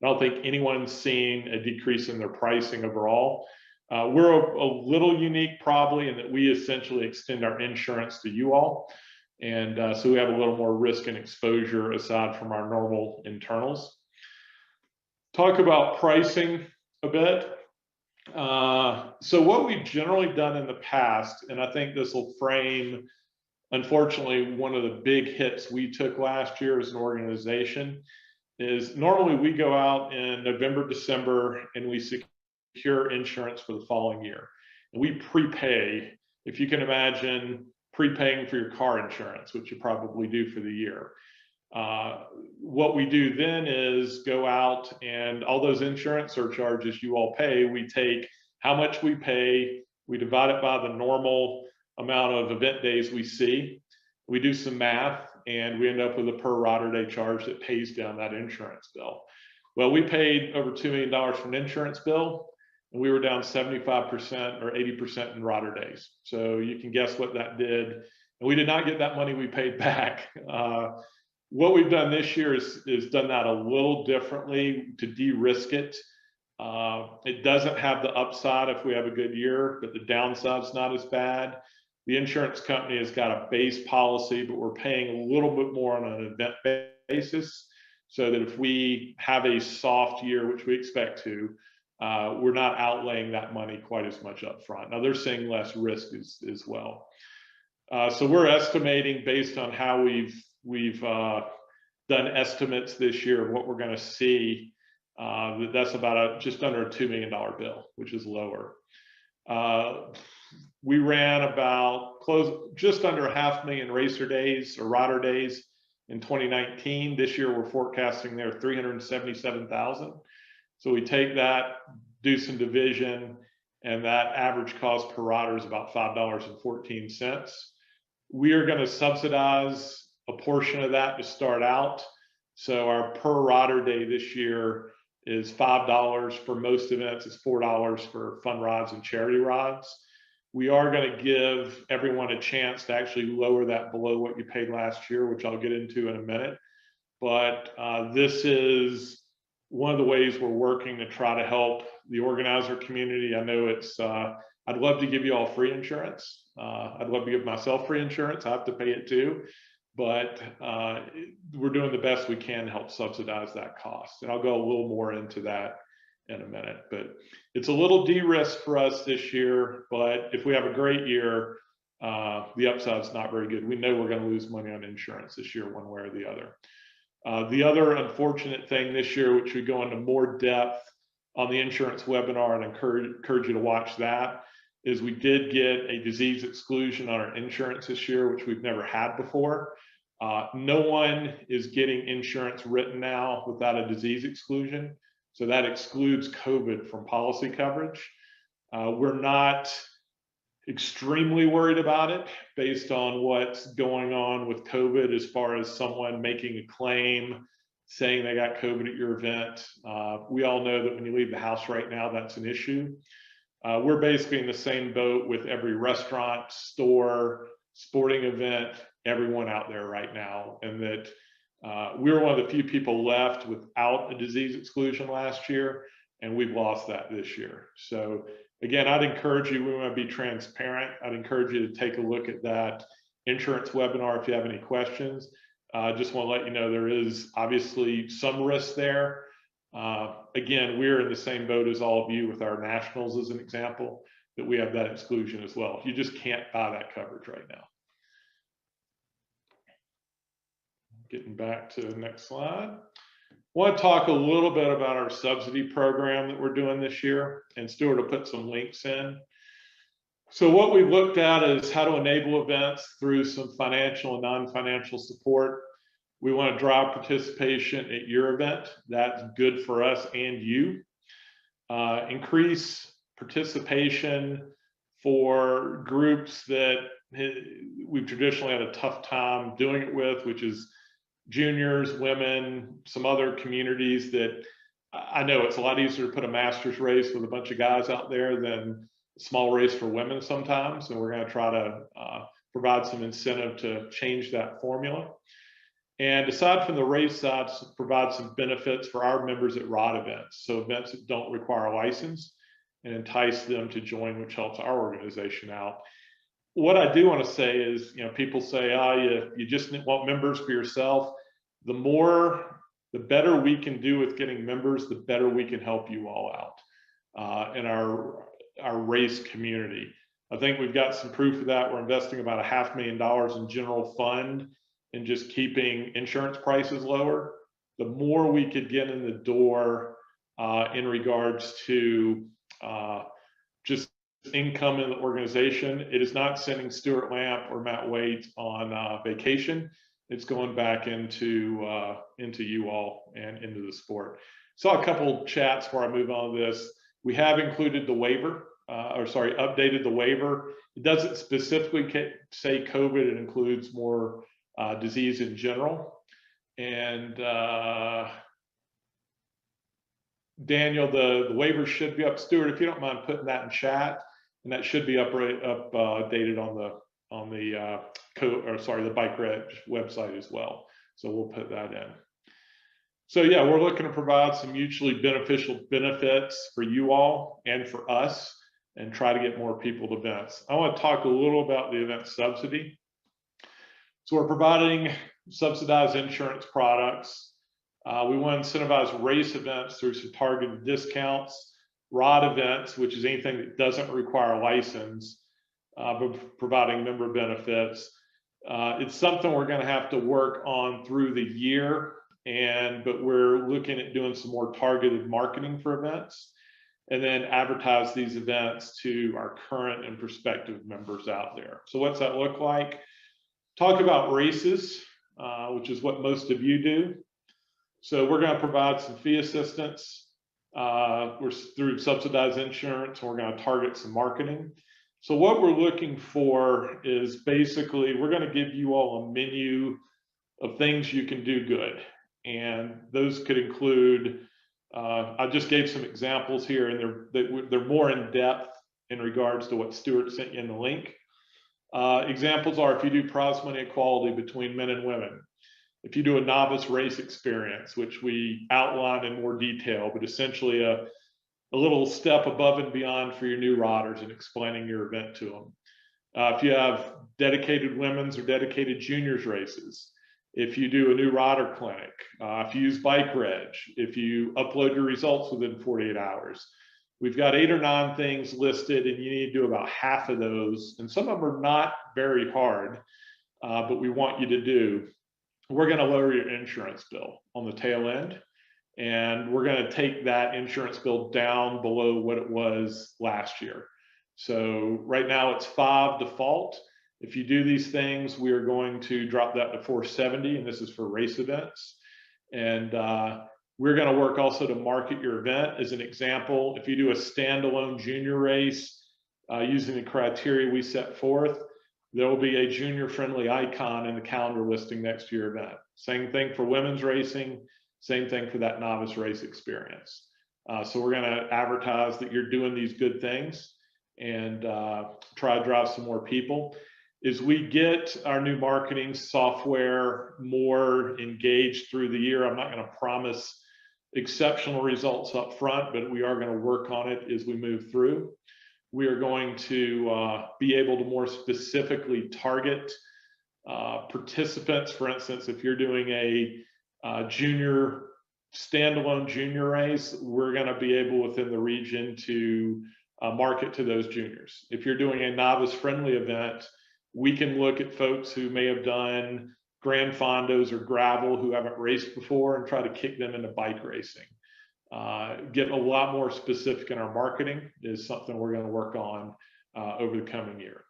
I don't think anyone's seen a decrease in their pricing overall. We're a little unique probably in that we essentially extend our insurance to you all. And so we have a little more risk and exposure aside from our normal internals. Talk about pricing a bit. So what we've generally done in the past, and I think this will frame, unfortunately, one of the big hits we took last year as an organization, is normally we go out in November, December, and we secure insurance for the following year. And we prepay, if you can imagine prepaying for your car insurance, which you probably do for the year. What we do then is go out and all those insurance surcharges you all pay, we take how much we pay, we divide it by the normal amount of event days we see. We do some math and we end up with a per Rotterdam charge that pays down that insurance bill. Well, we paid over $2 million for an insurance bill, and we were down 75% or 80% in Rotterdams. So you can guess what that did. And we did not get that money we paid back. What we've done this year is done that a little differently to de-risk it. It doesn't have the upside if we have a good year, but the downside's not as bad. The insurance company has got a base policy, but we're paying a little bit more on an event basis, so that if we have a soft year, which we expect to, we're not outlaying that money quite as much up front. Now they're seeing less risk as well. So we're estimating based on how we've done estimates this year of what we're going to see, that's about just under a $2 million bill, which is lower. We ran about just under 500,000 racer days or rotter days in 2019. This year we're forecasting there 377,000. So we take that, do some division, and that average cost per rider is about $5.14. We are going to subsidize a portion of that to start out. So our per rider day this year is $5 for most events. It's $4 for fun rides and charity rides. We are going to give everyone a chance to actually lower that below what you paid last year, which I'll get into in a minute. But this is one of the ways we're working to try to help the organizer community. I know it's, I'd love to give you all free insurance. I'd love to give myself free insurance. I have to pay it too. But we're doing the best we can to help subsidize that cost. And I'll go a little more into that in a minute. But it's a little de-risk for us this year. But if we have a great year, the upside's not very good. We know we're going to lose money on insurance this year, one way or the other. The other unfortunate thing this year, which we go into more depth on the insurance webinar, and encourage you to watch that, is we did get a disease exclusion on our insurance this year, which we've never had before. No one is getting insurance written now without a disease exclusion. So that excludes COVID from policy coverage. We're not extremely worried about it based on what's going on with COVID, as far as someone making a claim saying they got COVID at your event. We all know that when you leave the house right now, that's an issue. We're basically in the same boat with every restaurant, store, sporting event, everyone out there right now. And that we were one of the few people left without a disease exclusion last year, and we've lost that this year. So again, I'd encourage you, we want to be transparent. I'd encourage you to take a look at that insurance webinar if you have any questions. Just want to let you know there is obviously some risk there. Again, we're in the same boat as all of you with our nationals as an example, that we have that exclusion as well. You just can't buy that coverage right now. Getting back to the next slide. I want to talk a little bit about our subsidy program that we're doing this year, and Stuart will put some links in. So what we've looked at is how to enable events through some financial and non-financial support. We want to drive participation at your event. That's good for us and you. Increase participation for groups that we've traditionally had a tough time doing it with, which is juniors, women, some other communities that I know it's a lot easier to put a master's race with a bunch of guys out there than a small race for women sometimes. And we're going to try to provide some incentive to change that formula. And aside from the race side, provide some benefits for our members at ROD events. So events that don't require a license, and entice them to join, which helps our organization out. What I do want to say is, people say, you just want members for yourself. The better we can do with getting members, the better we can help you all out in our race community. I think we've got some proof of that. We're investing about $500,000 in general fund and just keeping insurance prices lower. The more we could get in the door in regards to just income in the organization, it is not sending Stuart Lamp or Matt Waite on vacation. It's going back into you all and into the sport. Saw a couple chats before I move on to this. We have included the waiver, updated the waiver. It doesn't specifically say COVID. It includes more disease in general. And Daniel, the waiver should be up. Stuart, if you don't mind putting that in chat, and that should be updated on the Bike Reg website as well. So we'll put that in. So yeah, we're looking to provide some mutually beneficial benefits for you all and for us, and try to get more people to events. I want to talk a little about the event subsidy. So we're providing subsidized insurance products. We want to incentivize race events through some targeted discounts. ROD events, which is anything that doesn't require a license, but providing member benefits. It's something we're going to have to work on through the year, but we're looking at doing some more targeted marketing for events, and then advertise these events to our current and prospective members out there. So what's that look like? Talk about races. which is what most of you do. So we're going to provide some fee assistance. We're through subsidized insurance, and we're going to target some marketing. So what we're looking for is basically, we're going to give you all a menu of things you can do good. And those could include, I just gave some examples here, and they're more in depth in regards to what Stuart sent you in the link. Examples are if you do prize money equality between men and women, if you do a novice race experience, which we outline in more detail, but essentially a little step above and beyond for your new riders and explaining your event to them. If you have dedicated women's or dedicated juniors races, if you do a new rider clinic, if you use Bike Reg, if you upload your results within 48 hours. We've got 8 or 9 things listed, and you need to do about half of those. And some of them are not very hard, but we want you to do. We're going to lower your insurance bill on the tail end, and we're going to take that insurance bill down below what it was last year. So right now it's 5 default. If you do these things, we are going to drop that to 470, and this is for race events. And we're going to work also to market your event. As an example, if you do a standalone junior race using the criteria we set forth, there will be a junior friendly icon in the calendar listing next to your event. Same thing for women's racing, same thing for that novice race experience. So we're going to advertise that you're doing these good things and try to drive some more people. As we get our new marketing software more engaged through the year, I'm not going to promise exceptional results up front, but we are going to work on it as we move through. We are going to be able to more specifically target participants. For instance, if you're doing a junior standalone junior race, we're going to be able within the region to market to those juniors. If you're doing a novice friendly event, we can look at folks who may have done Grand Fondos or gravel who haven't raced before and try to kick them into bike racing. Getting a lot more specific in our marketing is something we're going to work on over the coming year.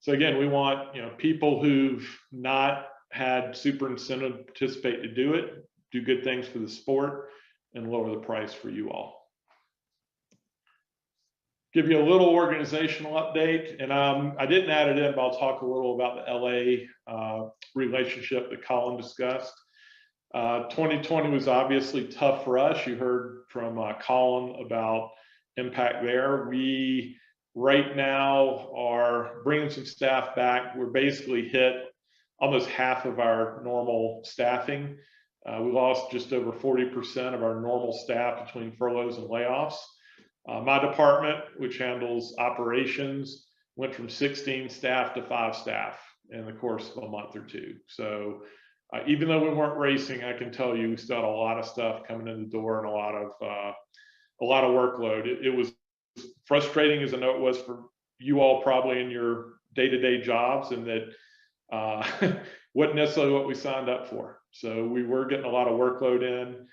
So again, we want people who've not had super incentive to participate to do it, do good things for the sport, and lower the price for you all. Give you a little organizational update, and I didn't add it in, but I'll talk a little about the LA relationship that Colin discussed. 2020 was obviously tough for us. You heard from Colin about impact there. We right now are bringing some staff back. We're basically hit almost half of our normal staffing. We lost just over 40% of our normal staff between furloughs and layoffs. My department, which handles operations, went from 16 staff to 5 staff in the course of a month or two. So even though we weren't racing, I can tell you we still had a lot of stuff coming in the door and a lot of workload. It was frustrating, as I know it was for you all probably in your day-to-day jobs, and that wasn't necessarily what we signed up for. So we were getting a lot of workload in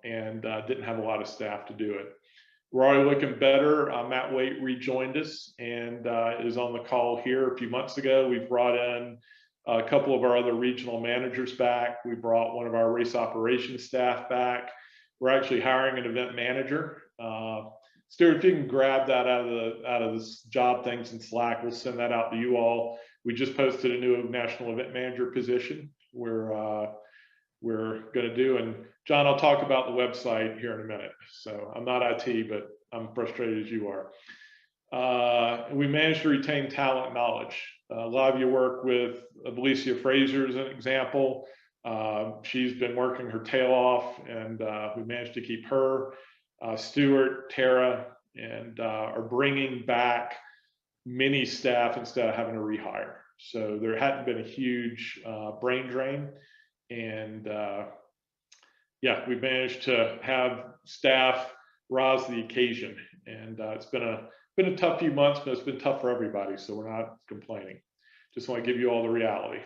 and didn't have a lot of staff to do it. We're already looking better. Matt Waite rejoined us and is on the call here. A few months ago, we brought in a couple of our other regional managers back. We brought one of our race operations staff back. We're actually hiring an event manager. Stuart, if you can grab that out of this job things in Slack, we'll send that out to you all. We just posted a new national event manager position we're going to do. And John, I'll talk about the website here in a minute. So I'm not IT, but I'm frustrated as you are. We managed to retain talent and knowledge. A lot of you work with Alicia Fraser as an example. She's been working her tail off, and we managed to keep her. Stuart, Tara, and are bringing back many staff instead of having to rehire. So there hadn't been a huge brain drain. And yeah, we managed to have staff rise to the occasion. And it's been a tough few months, but it's been tough for everybody. So we're not complaining. Just want to give you all the reality.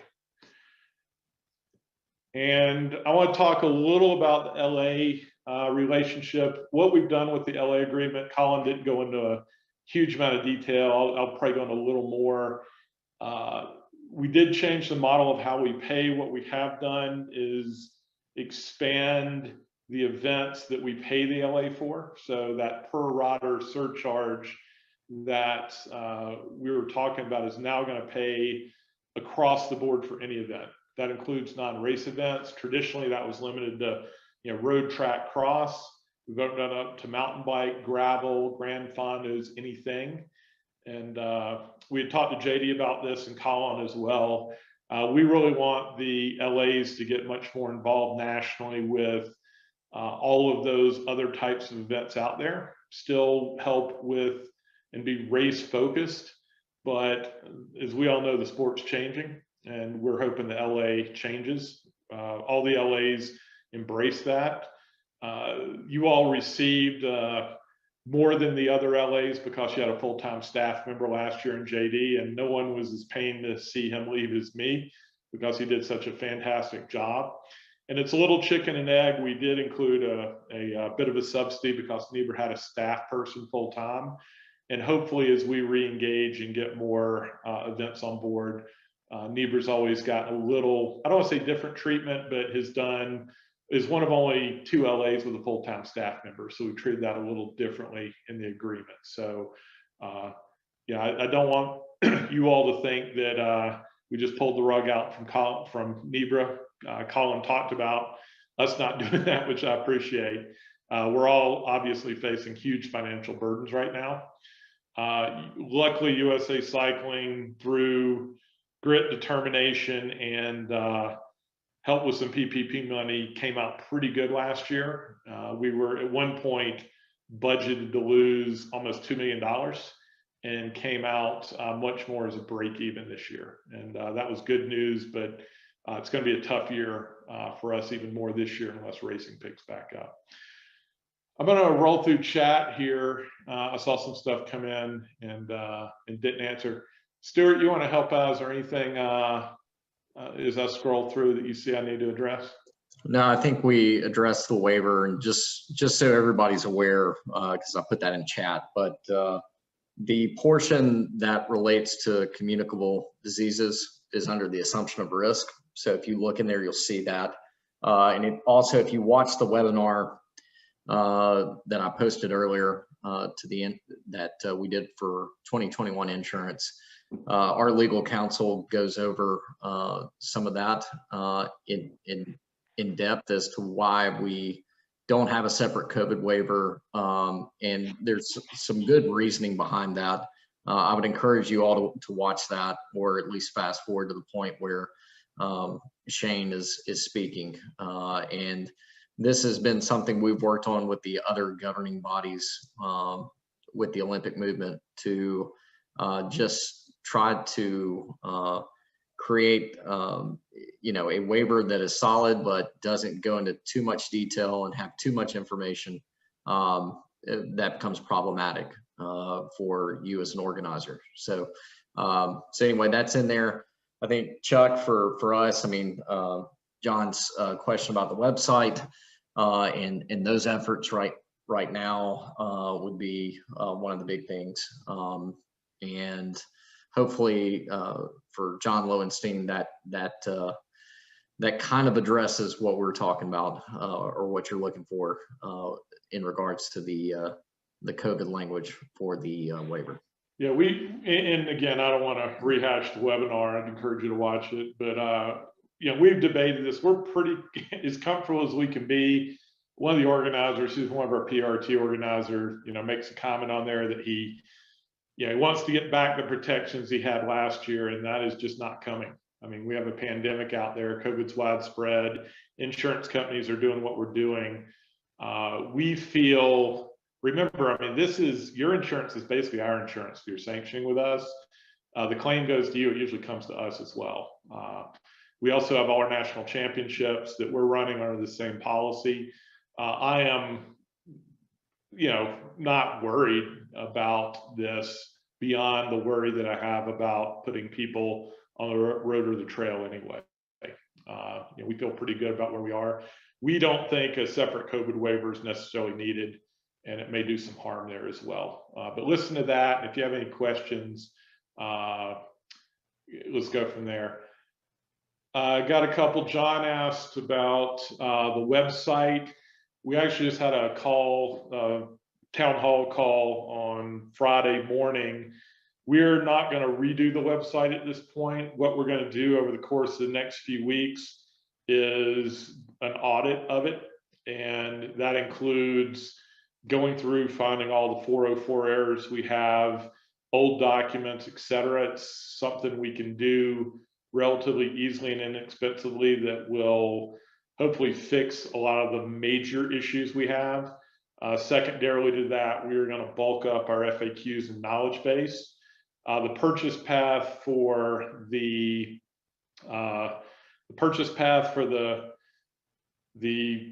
And I want to talk a little about the LA relationship. What we've done with the LA agreement, Colin didn't go into a huge amount of detail. I'll probably go into a little more. we did change the model of how we pay. What we have done is expand the events that we pay the LA for. So that per rider surcharge that we were talking about is now going to pay across the board for any event. That includes non-race events. Traditionally, that was limited to road, track, cross. We've opened it up to mountain bike, gravel, grand fondos, anything. And we had talked to JD about this and Colin as well. We really want the LAs to get much more involved nationally with all of those other types of events out there. Still help with and be race focused, but as we all know, the sport's changing, and we're hoping the LA changes. All the LAs embrace that. You all received more than the other LAs because you had a full-time staff member last year in JD, and no one was as pained to see him leave as me because he did such a fantastic job. And it's a little chicken and egg. We did include a bit of a subsidy because Nebra had a staff person full-time. And hopefully as we re-engage and get more events on board, Nebra's always gotten a little, I don't want to say different treatment, but is one of only 2 LAs with a full-time staff member. So we treated that a little differently in the agreement. So yeah, I don't want you all to think that we just pulled the rug out from Nebra. Colin talked about us not doing that, which I appreciate. We're all obviously facing huge financial burdens right now. Luckily, USA Cycling, through grit, determination, and help with some PPP money, came out pretty good last year. We were at one point budgeted to lose almost $2 million and came out much more as a break even this year. And that was good news, but it's going to be a tough year for us even more this year unless racing picks back up. I'm going to roll through chat here. I saw some stuff come in and didn't answer. Stuart, you want to help out? Is there anything as I scroll through that you see I need to address? No, I think we addressed the waiver, and just so everybody's aware, because I put that in chat, but the portion that relates to communicable diseases is under the assumption of risk. So if you look in there, you'll see that. And it also, if you watch the webinar that I posted earlier to the end that we did for 2021 insurance, our legal counsel goes over some of that in depth as to why we don't have a separate COVID waiver, and there's some good reasoning behind that. I would encourage you all to watch that, or at least fast forward to the point where Shane is speaking. And this has been something we've worked on with the other governing bodies, with the Olympic movement, to just try to create a waiver that is solid but doesn't go into too much detail and have too much information that becomes problematic for you as an organizer. So anyway, that's in there. I think, Chuck, for us, I mean, John's question about the website and those efforts right now would be one of the big things. And hopefully for John Lowenstein, that kind of addresses what we're talking about or what you're looking for in regards to the COVID language for the waiver. Yeah, and again, I don't want to rehash the webinar. I'd encourage you to watch it, but we've debated this. We're pretty as comfortable as we can be. One of the organizers, who's one of our PRT organizers, makes a comment on there that he wants to get back the protections he had last year, and that is just not coming. I mean, we have a pandemic out there, COVID's widespread, insurance companies are doing what we're doing. We feel, remember, I mean, your insurance is basically our insurance. If you're sanctioning with us, the claim goes to you, it usually comes to us as well. We also have all our national championships that we're running under the same policy. I am, not worried about this beyond the worry that I have about putting people on the road or the trail anyway. We feel pretty good about where we are. We don't think a separate COVID waiver is necessarily needed, and it may do some harm there as well. But listen to that. If you have any questions, let's go from there. Got a couple. John asked about the website. We actually just had a call, town hall call on Friday morning. We're not going to redo the website at this point. What we're going to do over the course of the next few weeks is an audit of it. And that includes going through, finding all the 404 errors we have, old documents, etc. It's something we can do relatively easily and inexpensively that will hopefully fix a lot of the major issues we have. Secondarily to that, we are going to bulk up our FAQs and knowledge base. The purchase path for the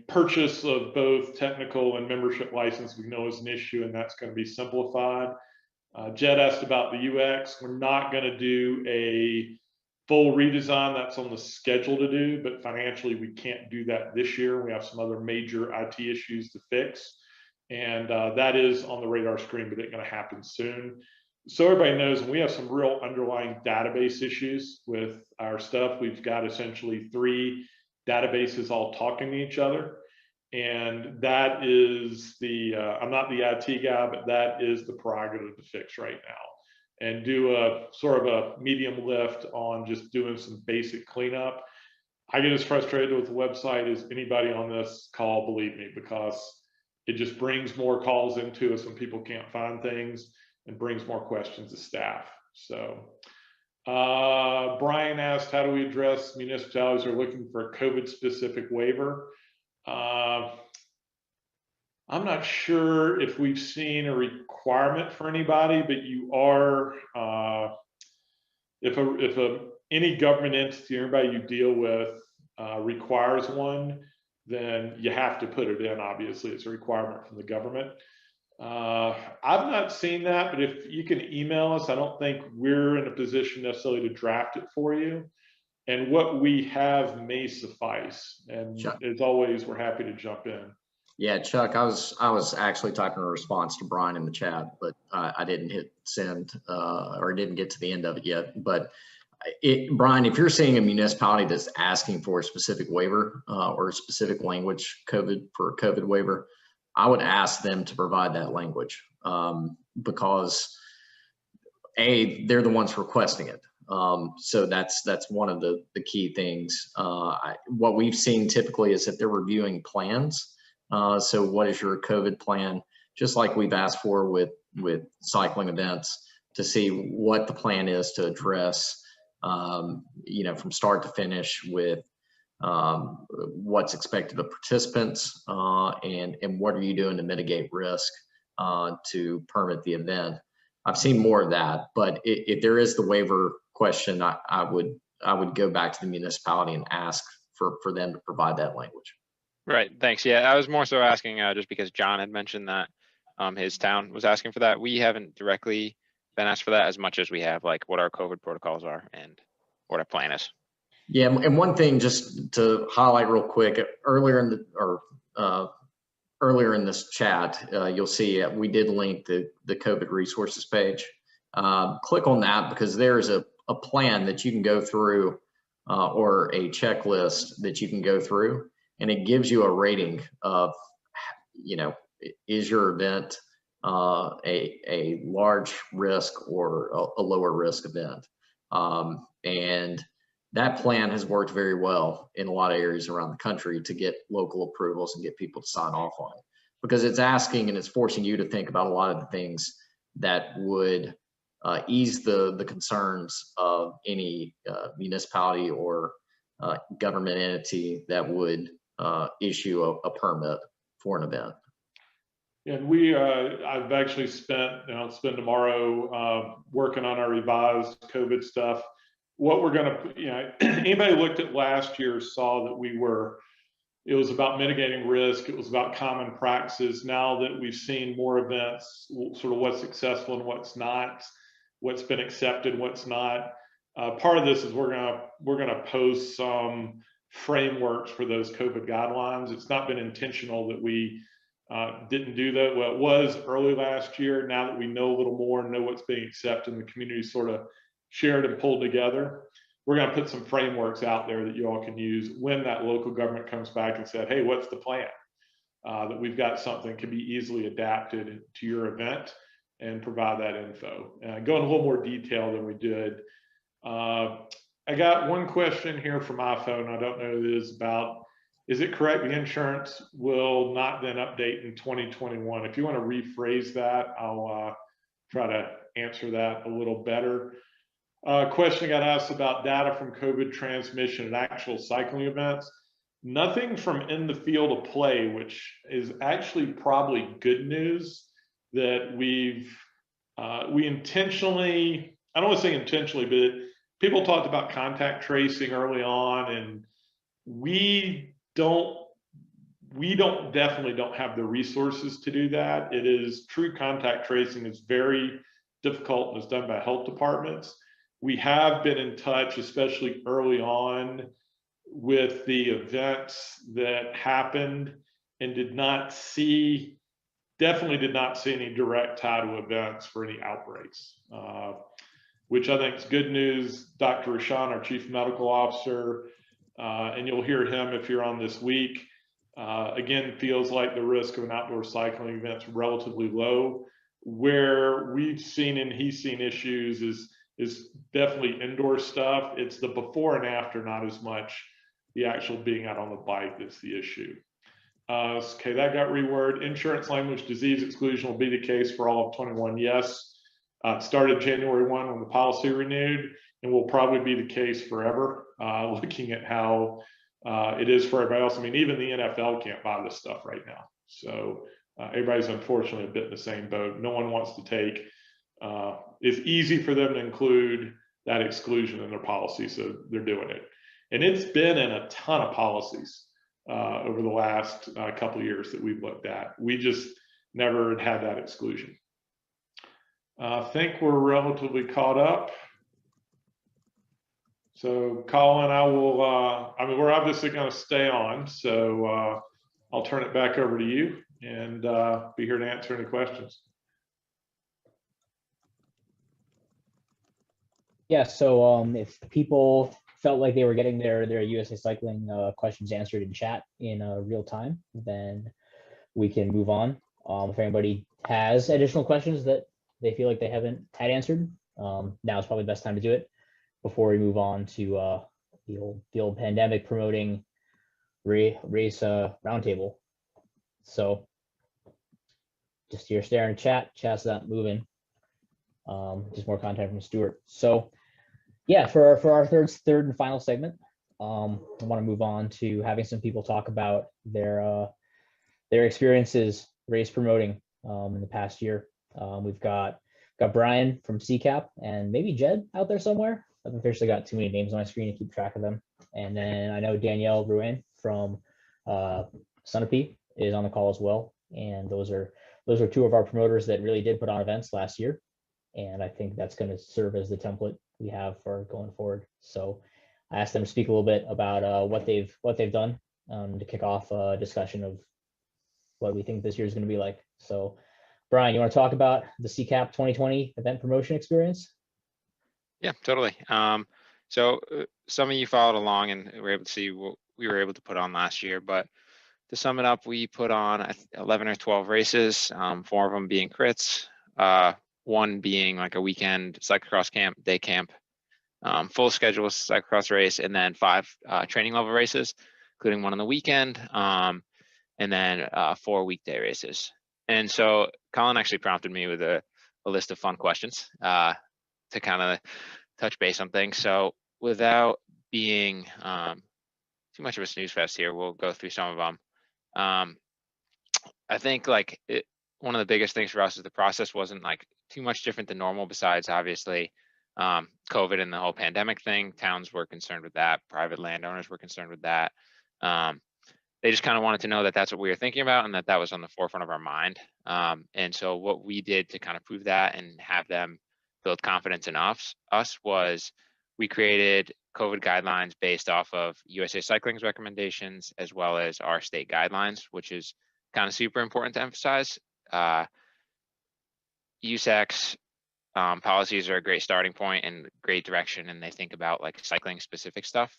purchase of both technical and membership license, we know is an issue, and that's going to be simplified. Jed asked about the UX. We're not going to do a full redesign. That's on the schedule to do, but financially we can't do that this year. We have some other major IT issues to fix, and that is on the radar screen, but it's going to happen soon. So everybody knows we have some real underlying database issues with our stuff. We've got essentially 3 databases all talking to each other. And that is the, I'm not the IT guy, but that is the prerogative to fix right now. And do a sort of a medium lift on just doing some basic cleanup. I get as frustrated with the website as anybody on this call, believe me, because it just brings more calls into us when people can't find things, and brings more questions to staff. So Brian asked, how do we address municipalities who are looking for a COVID specific waiver? I'm not sure if we've seen a requirement for anybody, but you are, if any government entity, everybody you deal with requires one, then you have to put it in. Obviously, it's a requirement from the government. I've not seen that, but if you can email us, I don't think we're in a position necessarily to draft it for you. And what we have may suffice. And Chuck, as always, we're happy to jump in. Yeah, Chuck, I was actually typing a response to Brian in the chat, but I didn't hit send or didn't get to the end of it yet. But Brian, if you're seeing a municipality that's asking for a specific waiver or a specific language for a COVID waiver, I would ask them to provide that language because they're the ones requesting it. So that's one of the key things. What we've seen typically is that they're reviewing plans. So what is your COVID plan? Just like we've asked for with cycling events, to see what the plan is to address, from start to finish with what's expected of participants and what are you doing to mitigate risk to permit the event. I've seen more of that, but if there is the waiver question, I would go back to the municipality and ask for them to provide that language. Right, thanks. Yeah, I was more so asking just because John had mentioned that his town was asking for that. We haven't directly been asked for that as much as we have like what our COVID protocols are and what our plan is. Yeah, and one thing just to highlight real quick, earlier in this chat, you'll see we did link the COVID resources page. Click on that because there's a plan that you can go through or a checklist that you can go through, and it gives you a rating of, is your event a large risk or a lower risk event? And that plan has worked very well in a lot of areas around the country to get local approvals and get people to sign off on it, because it's asking and it's forcing you to think about a lot of the things that would ease the concerns of any municipality or government entity that would issue a permit for an event. And I've actually spent tomorrow working on our revised COVID stuff. What we're going to, anybody who looked at last year saw that it was about mitigating risk. It was about common practices. Now that we've seen more events, sort of what's successful and what's not, what's been accepted, what's not. Part of this is we're gonna post some frameworks for those COVID guidelines. It's not been intentional that we didn't do that. Well, it was early last year. Now that we know a little more and know what's being accepted, and the community sort of shared and pulled together. We're going to put some frameworks out there that you all can use when that local government comes back and said, hey, what's the plan? That we've got something that can be easily adapted to your event and provide that info. Go in a little more detail than we did. I got one question here from my phone. I don't know what it is about. Is it correct the insurance will not then update in 2021? If you want to rephrase that, I'll try to answer that a little better. Question got asked about data from COVID transmission and actual cycling events. Nothing from in the field of play, which is actually probably good news that we intentionally, I don't want to say intentionally, but people talked about contact tracing early on, and we definitely don't have the resources to do that. It is true contact tracing is very difficult and is done by health departments. We have been in touch, especially early on, with the events that happened and definitely did not see any direct tie to events for any outbreaks, which I think is good news. Dr. Rashan, our chief medical officer, and you'll hear him if you're on this week, again, feels like the risk of an outdoor cycling event is relatively low. Where we've seen and he's seen issues is definitely indoor stuff. It's the before and after, not as much the actual being out on the bike that's the issue. Okay, that got reworded. Insurance language disease exclusion will be the case for all of 21. Yes, it started January 1 when the policy renewed, and will probably be the case forever, looking at how it is for everybody else. I mean, even the NFL can't buy this stuff right now. So everybody's unfortunately a bit in the same boat. No one wants to take, it's easy for them to include that exclusion in their policy, so they're doing it. And it's been in a ton of policies over the last couple of years that we've looked at. We just never had that exclusion. I think we're relatively caught up. So Colin, I will, I mean, we're obviously going to stay on, so I'll turn it back over to you and be here to answer any questions. Yeah, so if people felt like they were getting their USA Cycling questions answered in chat in real time, then we can move on. If anybody has additional questions that they feel like they haven't had answered, now is probably the best time to do it before we move on to the old pandemic promoting race roundtable. So just you're staring at chat's not moving. Just more content from Stuart. So yeah, for our third and final segment, I want to move on to having some people talk about their experiences race promoting in the past year. We've got Brian from CCAP and maybe Jed out there somewhere. I've officially got too many names on my screen to keep track of them. And then I know Danielle Ruin from Sunapee is on the call as well. And those are two of our promoters that really did put on events last year. And I think that's going to serve as the template we have for going forward. So I asked them to speak a little bit about what they've done to kick off a discussion of what we think this year is going to be like. So Brian, you want to talk about the CCAP 2020 event promotion experience? Yeah, totally. So some of you followed along and were able to see what we were able to put on last year, but to sum it up, we put on 11 or 12 races, 4 of them being crits, 1 being like a weekend cyclocross camp, day camp, full schedule cyclocross race, and then 5 training level races, including 1 on the weekend, and then 4 weekday races. And so Colin actually prompted me with a list of fun questions to kind of touch base on things. So without being too much of a snooze fest here, we'll go through some of them. I think like one of the biggest things for us is the process wasn't like too much different than normal, besides obviously COVID and the whole pandemic thing. Towns were concerned with that. Private landowners were concerned with that. They just kind of wanted to know that that's what we were thinking about and that was on the forefront of our mind. And so what we did to kind of prove that and have them build confidence in us was we created COVID guidelines based off of USA Cycling's recommendations, as well as our state guidelines, which is kind of super important to emphasize. USAC's policies are a great starting point and great direction, and they think about like cycling specific stuff.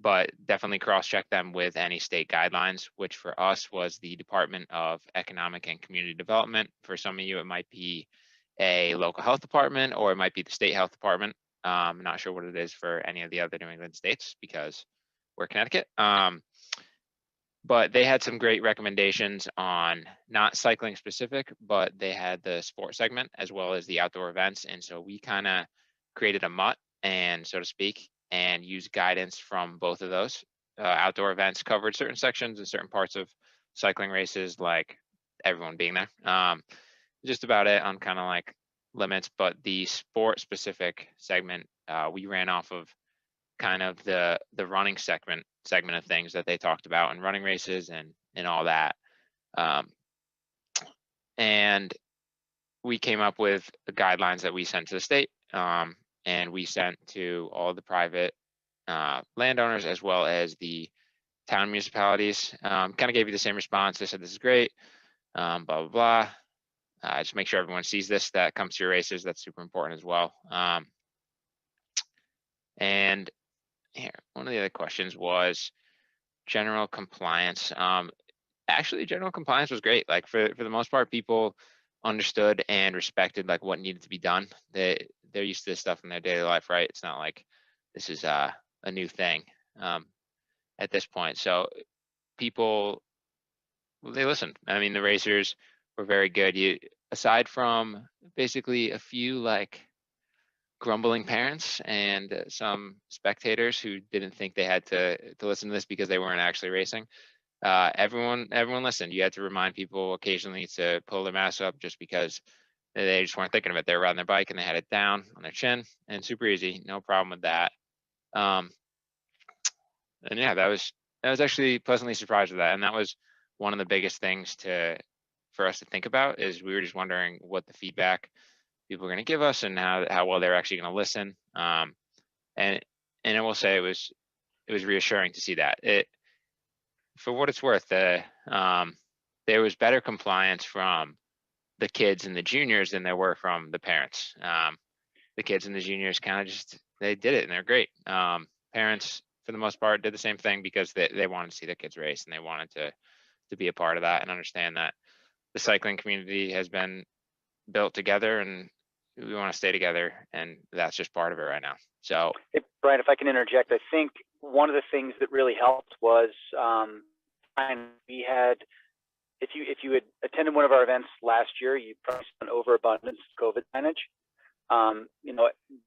But definitely cross-check them with any state guidelines, which for us was the Department of Economic and Community Development. For some of you, it might be a local health department, or it might be the state health department. I'm not sure what it is for any of the other New England states because we're Connecticut. But they had some great recommendations on not cycling specific, but they had the sport segment as well as the outdoor events. And so we kind of created a mutt, and so to speak, and used guidance from both of those. Outdoor events covered certain sections and certain parts of cycling races, like everyone being there. Just about it on kind of like limits, but the sport specific segment, we ran off of kind of the running segment of things that they talked about in running races and all that. And we came up with the guidelines that we sent to the state, and we sent to all the private landowners as well as the town municipalities. Kind of gave you the same response. They said, this is great, blah, blah, blah. Just make sure everyone sees this that comes to your races. That's super important as well. And here, one of the other questions was general compliance. Actually, general compliance was great. Like for the most part, people understood and respected like what needed to be done. They're used to this stuff in their daily life, right? It's not like this is a new thing at this point. So people, they listened. I mean, the racers were very good. Aside from basically a few like grumbling parents and some spectators who didn't think they had to listen to this because they weren't actually racing, everyone listened. You had to remind people occasionally to pull their mask up just because they just weren't thinking of it. They were riding their bike and they had it down on their chin, and super easy, no problem with that. And yeah, I was actually pleasantly surprised with that. And that was one of the biggest things for us to think about, is we were just wondering what the feedback people were going to give us and how well they're actually going to listen. And I will say it was reassuring to see that. For what it's worth, there was better compliance from the kids and the juniors than there were from the parents. The kids and the juniors kind of just, they did it and they're great. Parents, for the most part, did the same thing because they wanted to see their kids race, and they wanted to be a part of that and understand that the cycling community has been built together and we want to stay together, and that's just part of it right now. So, hey, Brian, if I can interject, I think one of the things that really helped was we had, if you had attended one of our events last year, you probably saw an overabundance of COVID signage.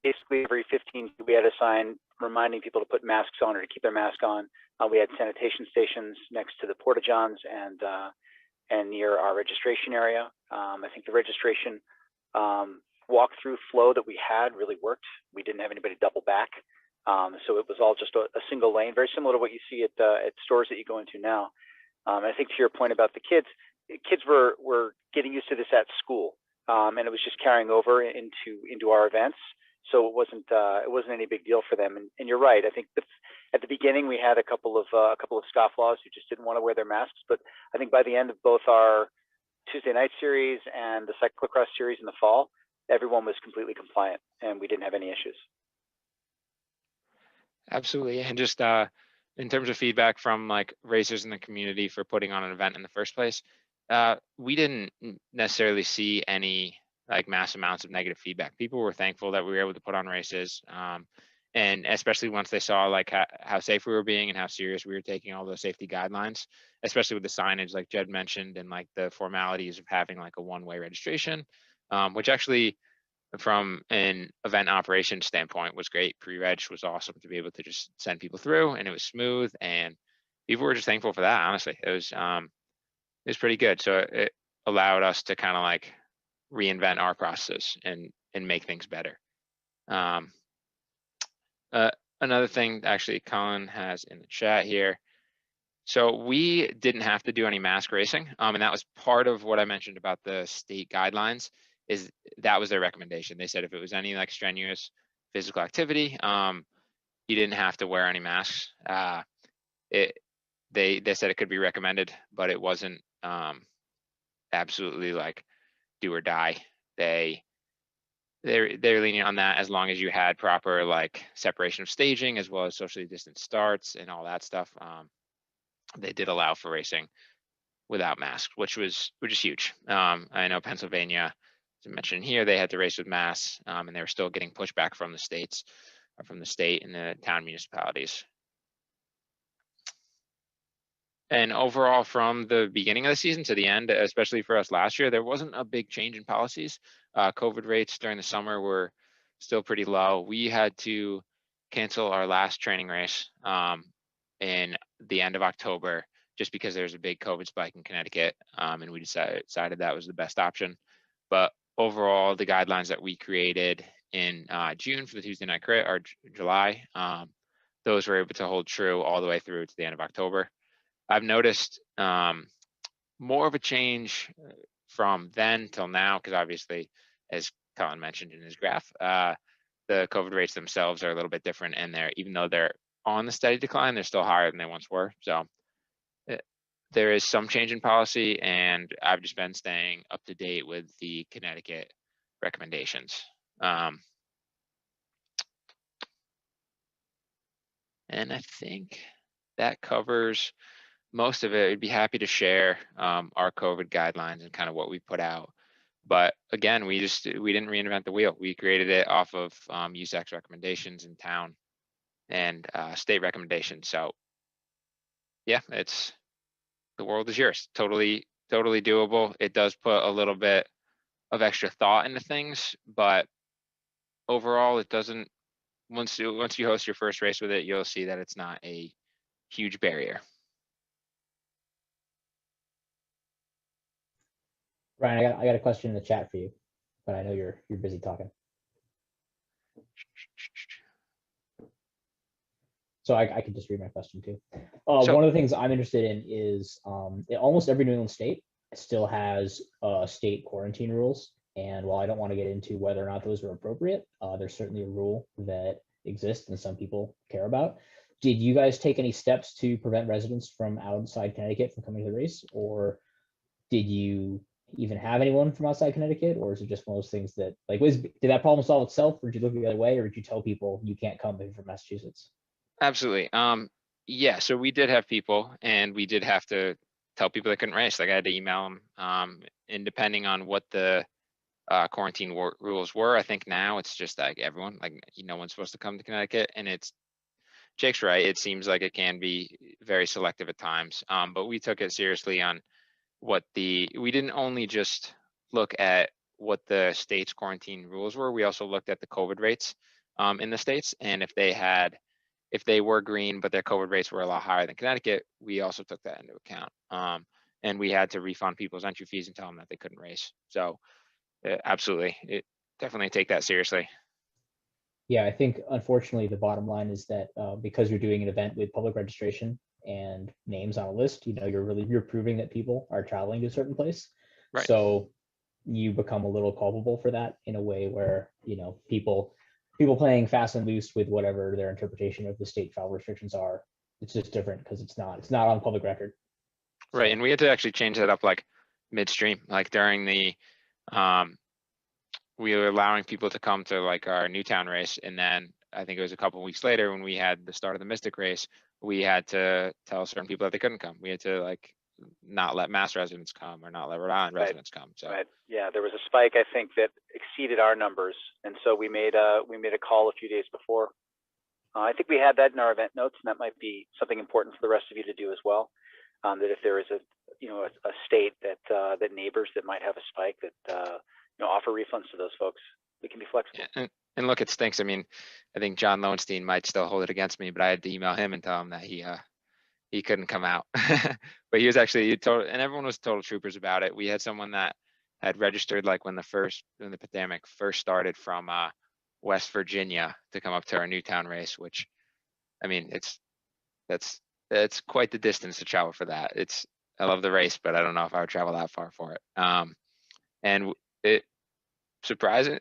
Basically every 15 we had a sign reminding people to put masks on or to keep their mask on. We had sanitation stations next to the porta johns and near our registration area. I think the registration walk-through flow that we had really worked. We didn't have anybody double back. So it was all just a single lane, very similar to what you see at stores that you go into now. I think to your point about the kids were getting used to this at school, and it was just carrying over into our events. So it wasn't any big deal for them. And you're right. I think at the beginning we had a couple of scofflaws who just didn't want to wear their masks. But I think by the end of both our Tuesday night series and the cyclocross series in the fall, everyone was completely compliant, and we didn't have any issues. Absolutely. And just in terms of feedback from like racers in the community for putting on an event in the first place, we didn't necessarily see any like mass amounts of negative feedback. People were thankful that we were able to put on races. And especially once they saw like how safe we were being and how serious we were taking all those safety guidelines, especially with the signage like Jed mentioned, and like the formalities of having like a one-way registration, which actually from an event operation standpoint was great. Pre-reg was awesome to be able to just send people through, and it was smooth, and people were just thankful for that. Honestly, it was pretty good. So it allowed us to kind of like reinvent our process and make things better. Another thing actually Colin has in the chat here. So we didn't have to do any mask racing. And that was part of what I mentioned about the state guidelines, is that was their recommendation. They said if it was any like strenuous physical activity, you didn't have to wear any masks. They said it could be recommended, but it wasn't absolutely like do or die. They they're leaning on that as long as you had proper like separation of staging as well as socially distant starts and all that stuff. They did allow for racing without masks, which is huge. I know Pennsylvania, as I mentioned here, they had to race with masks, and they were still getting pushback from the states, or from the state and the town municipalities. And overall, from the beginning of the season to the end, especially for us last year, there wasn't a big change in policies. COVID rates during the summer were still pretty low. We had to cancel our last training race in the end of October, just because there's a big COVID spike in Connecticut, and we decided that was the best option. But overall, the guidelines that we created in June for the Tuesday night crit, or July, those were able to hold true all the way through to the end of October. I've noticed more of a change from then till now, because obviously, as Colin mentioned in his graph, the COVID rates themselves are a little bit different, and even though they're on the steady decline, they're still higher than they once were. So there is some change in policy, and I've just been staying up to date with the Connecticut recommendations. And I think that covers most of it. I'd be happy to share our COVID guidelines and kind of what we put out. But again, we didn't reinvent the wheel. We created it off of USAC's recommendations in town and state recommendations. So yeah, the world is yours. Totally doable. It does put a little bit of extra thought into things, but overall it doesn't, once you host your first race with it, you'll see that it's not a huge barrier. Ryan, I got a question in the chat for you, but I know you're busy talking. So I can just read my question too. One of the things I'm interested in is almost every New England state still has state quarantine rules. And while I don't want to get into whether or not those are appropriate, there's certainly a rule that exists and some people care about. Did you guys take any steps to prevent residents from outside Connecticut from coming to the race? Or did you even have anyone from outside Connecticut? Or is it just one of those things that, like, did that problem solve itself? Or did you look the other way? Or did you tell people you can't come if you're from Massachusetts? Absolutely. Yeah, so we did have people, and we did have to tell people they couldn't race. Like, I had to email them, and depending on what the quarantine rules were, I think now it's just like everyone, like, no one's supposed to come to Connecticut. And Jake's right, it seems like it can be very selective at times, but we took it seriously on we didn't only just look at what the state's quarantine rules were, we also looked at the COVID rates in the states. And if they were green, but their COVID rates were a lot higher than Connecticut, we also took that into account. And we had to refund people's entry fees and tell them that they couldn't race. So absolutely, definitely take that seriously. Yeah, I think unfortunately the bottom line is that because you're doing an event with public registration and names on a list, you're proving that people are traveling to a certain place. Right. So you become a little culpable for that in a way where, people playing fast and loose with whatever their interpretation of the state travel restrictions are. It's just different because it's not on public record. Right. And we had to actually change that up like midstream, like during the we were allowing people to come to like our Newtown race, and then I think it was a couple of weeks later when we had the start of the Mystic race, we had to tell certain people that they couldn't come. We had to like not let Mass residents come or not let Rhode Island residents come. So yeah, there was a spike, I think, that exceeded our numbers, and so we made a call a few days before. I think we had that in our event notes, and that might be something important for the rest of you to do as well. That if there is a state that neighbors that might have a spike, that offer refunds to those folks. We can be flexible. Yeah, and look, it stinks. I mean, I think John Lowenstein might still hold it against me, but I had to email him and tell him that he couldn't come out. But he was actually and everyone was total troopers about it. We had someone that had registered like when the pandemic first started from West Virginia to come up to our Newtown race, which, I mean, that's quite the distance to travel for that. I love the race, but I don't know if I would travel that far for it. And it surprising,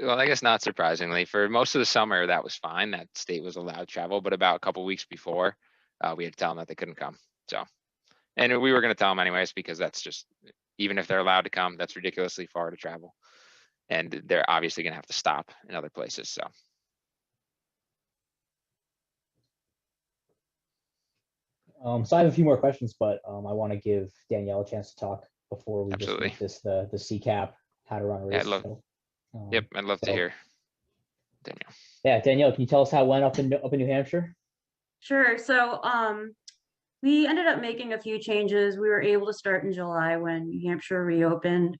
well, I guess not surprisingly, for most of the summer, that was fine. That state was allowed travel, but about a couple weeks before, we had to tell them that they couldn't come. So, and we were going to tell them anyways, because that's just, even if they're allowed to come, that's ridiculously far to travel. And they're obviously gonna have to stop in other places, so. So I have a few more questions, but I want to give Danielle a chance to talk before we Absolutely. just make this the CCAP, how to run a Yeah, race. I'd love- show. Yep, I'd love to so- hear. Danielle. Yeah, Danielle, can you tell us how it went up in New Hampshire? Sure. So we ended up making a few changes. We were able to start in July when New Hampshire reopened.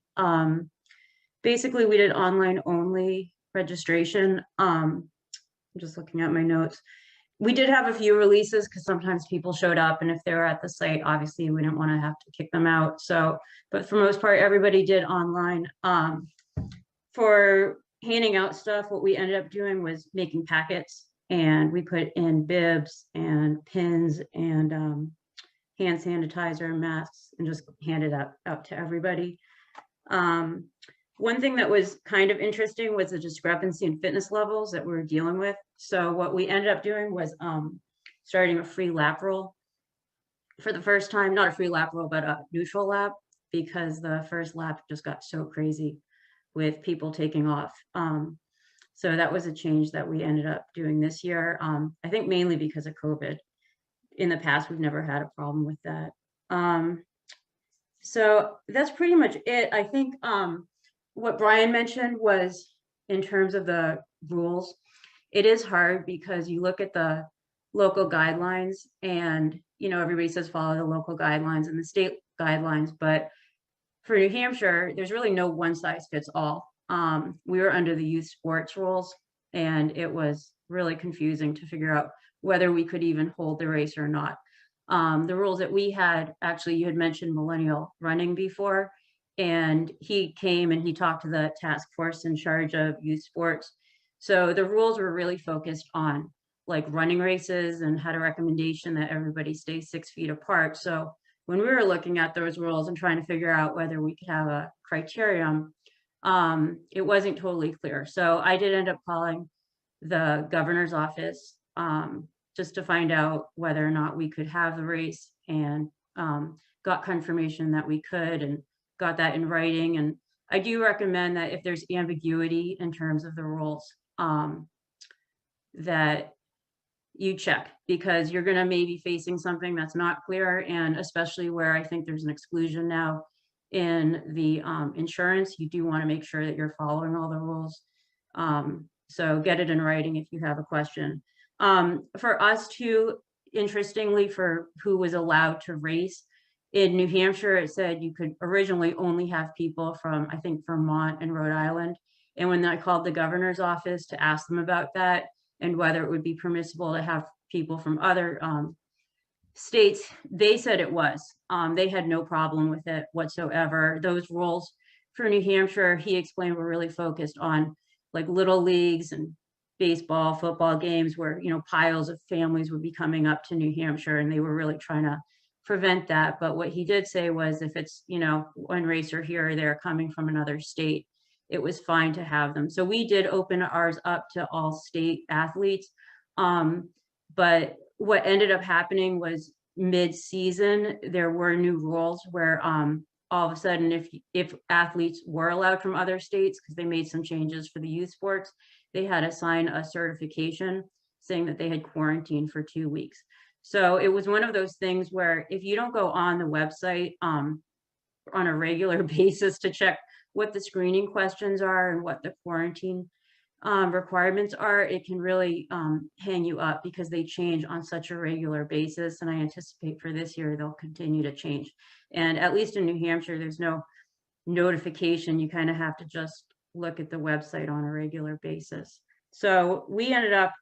Basically, we did online only registration. I'm just looking at my notes. We did have a few releases because sometimes people showed up, and if they were at the site, obviously we didn't want to have to kick them out. So, but for most part, everybody did online. For handing out stuff, what we ended up doing was making packets, and we put in bibs and pins and hand sanitizer and masks and just handed out to everybody. One thing that was kind of interesting was the discrepancy in fitness levels that we were dealing with. So what we ended up doing was starting a free lap roll for the first time, not a free lap roll, but a neutral lap, because the first lap just got so crazy with people taking off. So that was a change that we ended up doing this year. I think mainly because of COVID. In the past, we've never had a problem with that. So that's pretty much it. I think what Brian mentioned was in terms of the rules, it is hard because you look at the local guidelines and, you know, everybody says follow the local guidelines and the state guidelines, but for New Hampshire, there's really no one size fits all. We were under the youth sports rules, and it was really confusing to figure out whether we could even hold the race or not. The rules that we had, actually, you had mentioned millennial running before, and he came and he talked to the task force in charge of youth sports. So the rules were really focused on like running races and had a recommendation that everybody stay 6 feet apart. So when we were looking at those rules and trying to figure out whether we could have a criterion, it wasn't totally clear. So I did end up calling the governor's office just to find out whether or not we could have the race, and got confirmation that we could and got that in writing. And I do recommend that if there's ambiguity in terms of the rules, that you check, because you're going to maybe facing something that's not clear, and especially where I think there's an exclusion now in the insurance, you do want to make sure that you're following all the rules. So get it in writing if you have a question. For us too, interestingly, for who was allowed to race, in New Hampshire, it said you could originally only have people from, I think, Vermont and Rhode Island. And when I called the governor's office to ask them about that and whether it would be permissible to have people from other states, they said it was. They had no problem with it whatsoever. Those rules for New Hampshire, he explained, were really focused on like little leagues and baseball, football games where, you know, piles of families would be coming up to New Hampshire, and they were really trying to prevent that. But what he did say was if it's, you know, one racer here or there coming from another state, it was fine to have them. So we did open ours up to all state athletes. But what ended up happening was mid-season, there were new rules where all of a sudden, if athletes were allowed from other states, because they made some changes for the youth sports, they had to sign a certification saying that they had quarantined for 2 weeks. So it was one of those things where if you don't go on the website on a regular basis to check what the screening questions are and what the quarantine requirements are, it can really hang you up because they change on such a regular basis. And I anticipate for this year, they'll continue to change. And at least in New Hampshire, there's no notification. You kind of have to just look at the website on a regular basis. So we ended up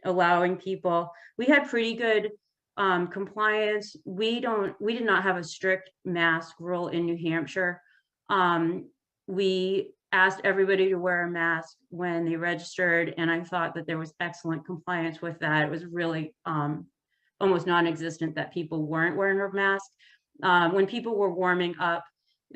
allowing people, we had pretty good compliance. We did not have a strict mask rule in New Hampshire. We asked everybody to wear a mask when they registered, and I thought that there was excellent compliance with that. It was really almost non-existent that people weren't wearing a mask. When people were warming up,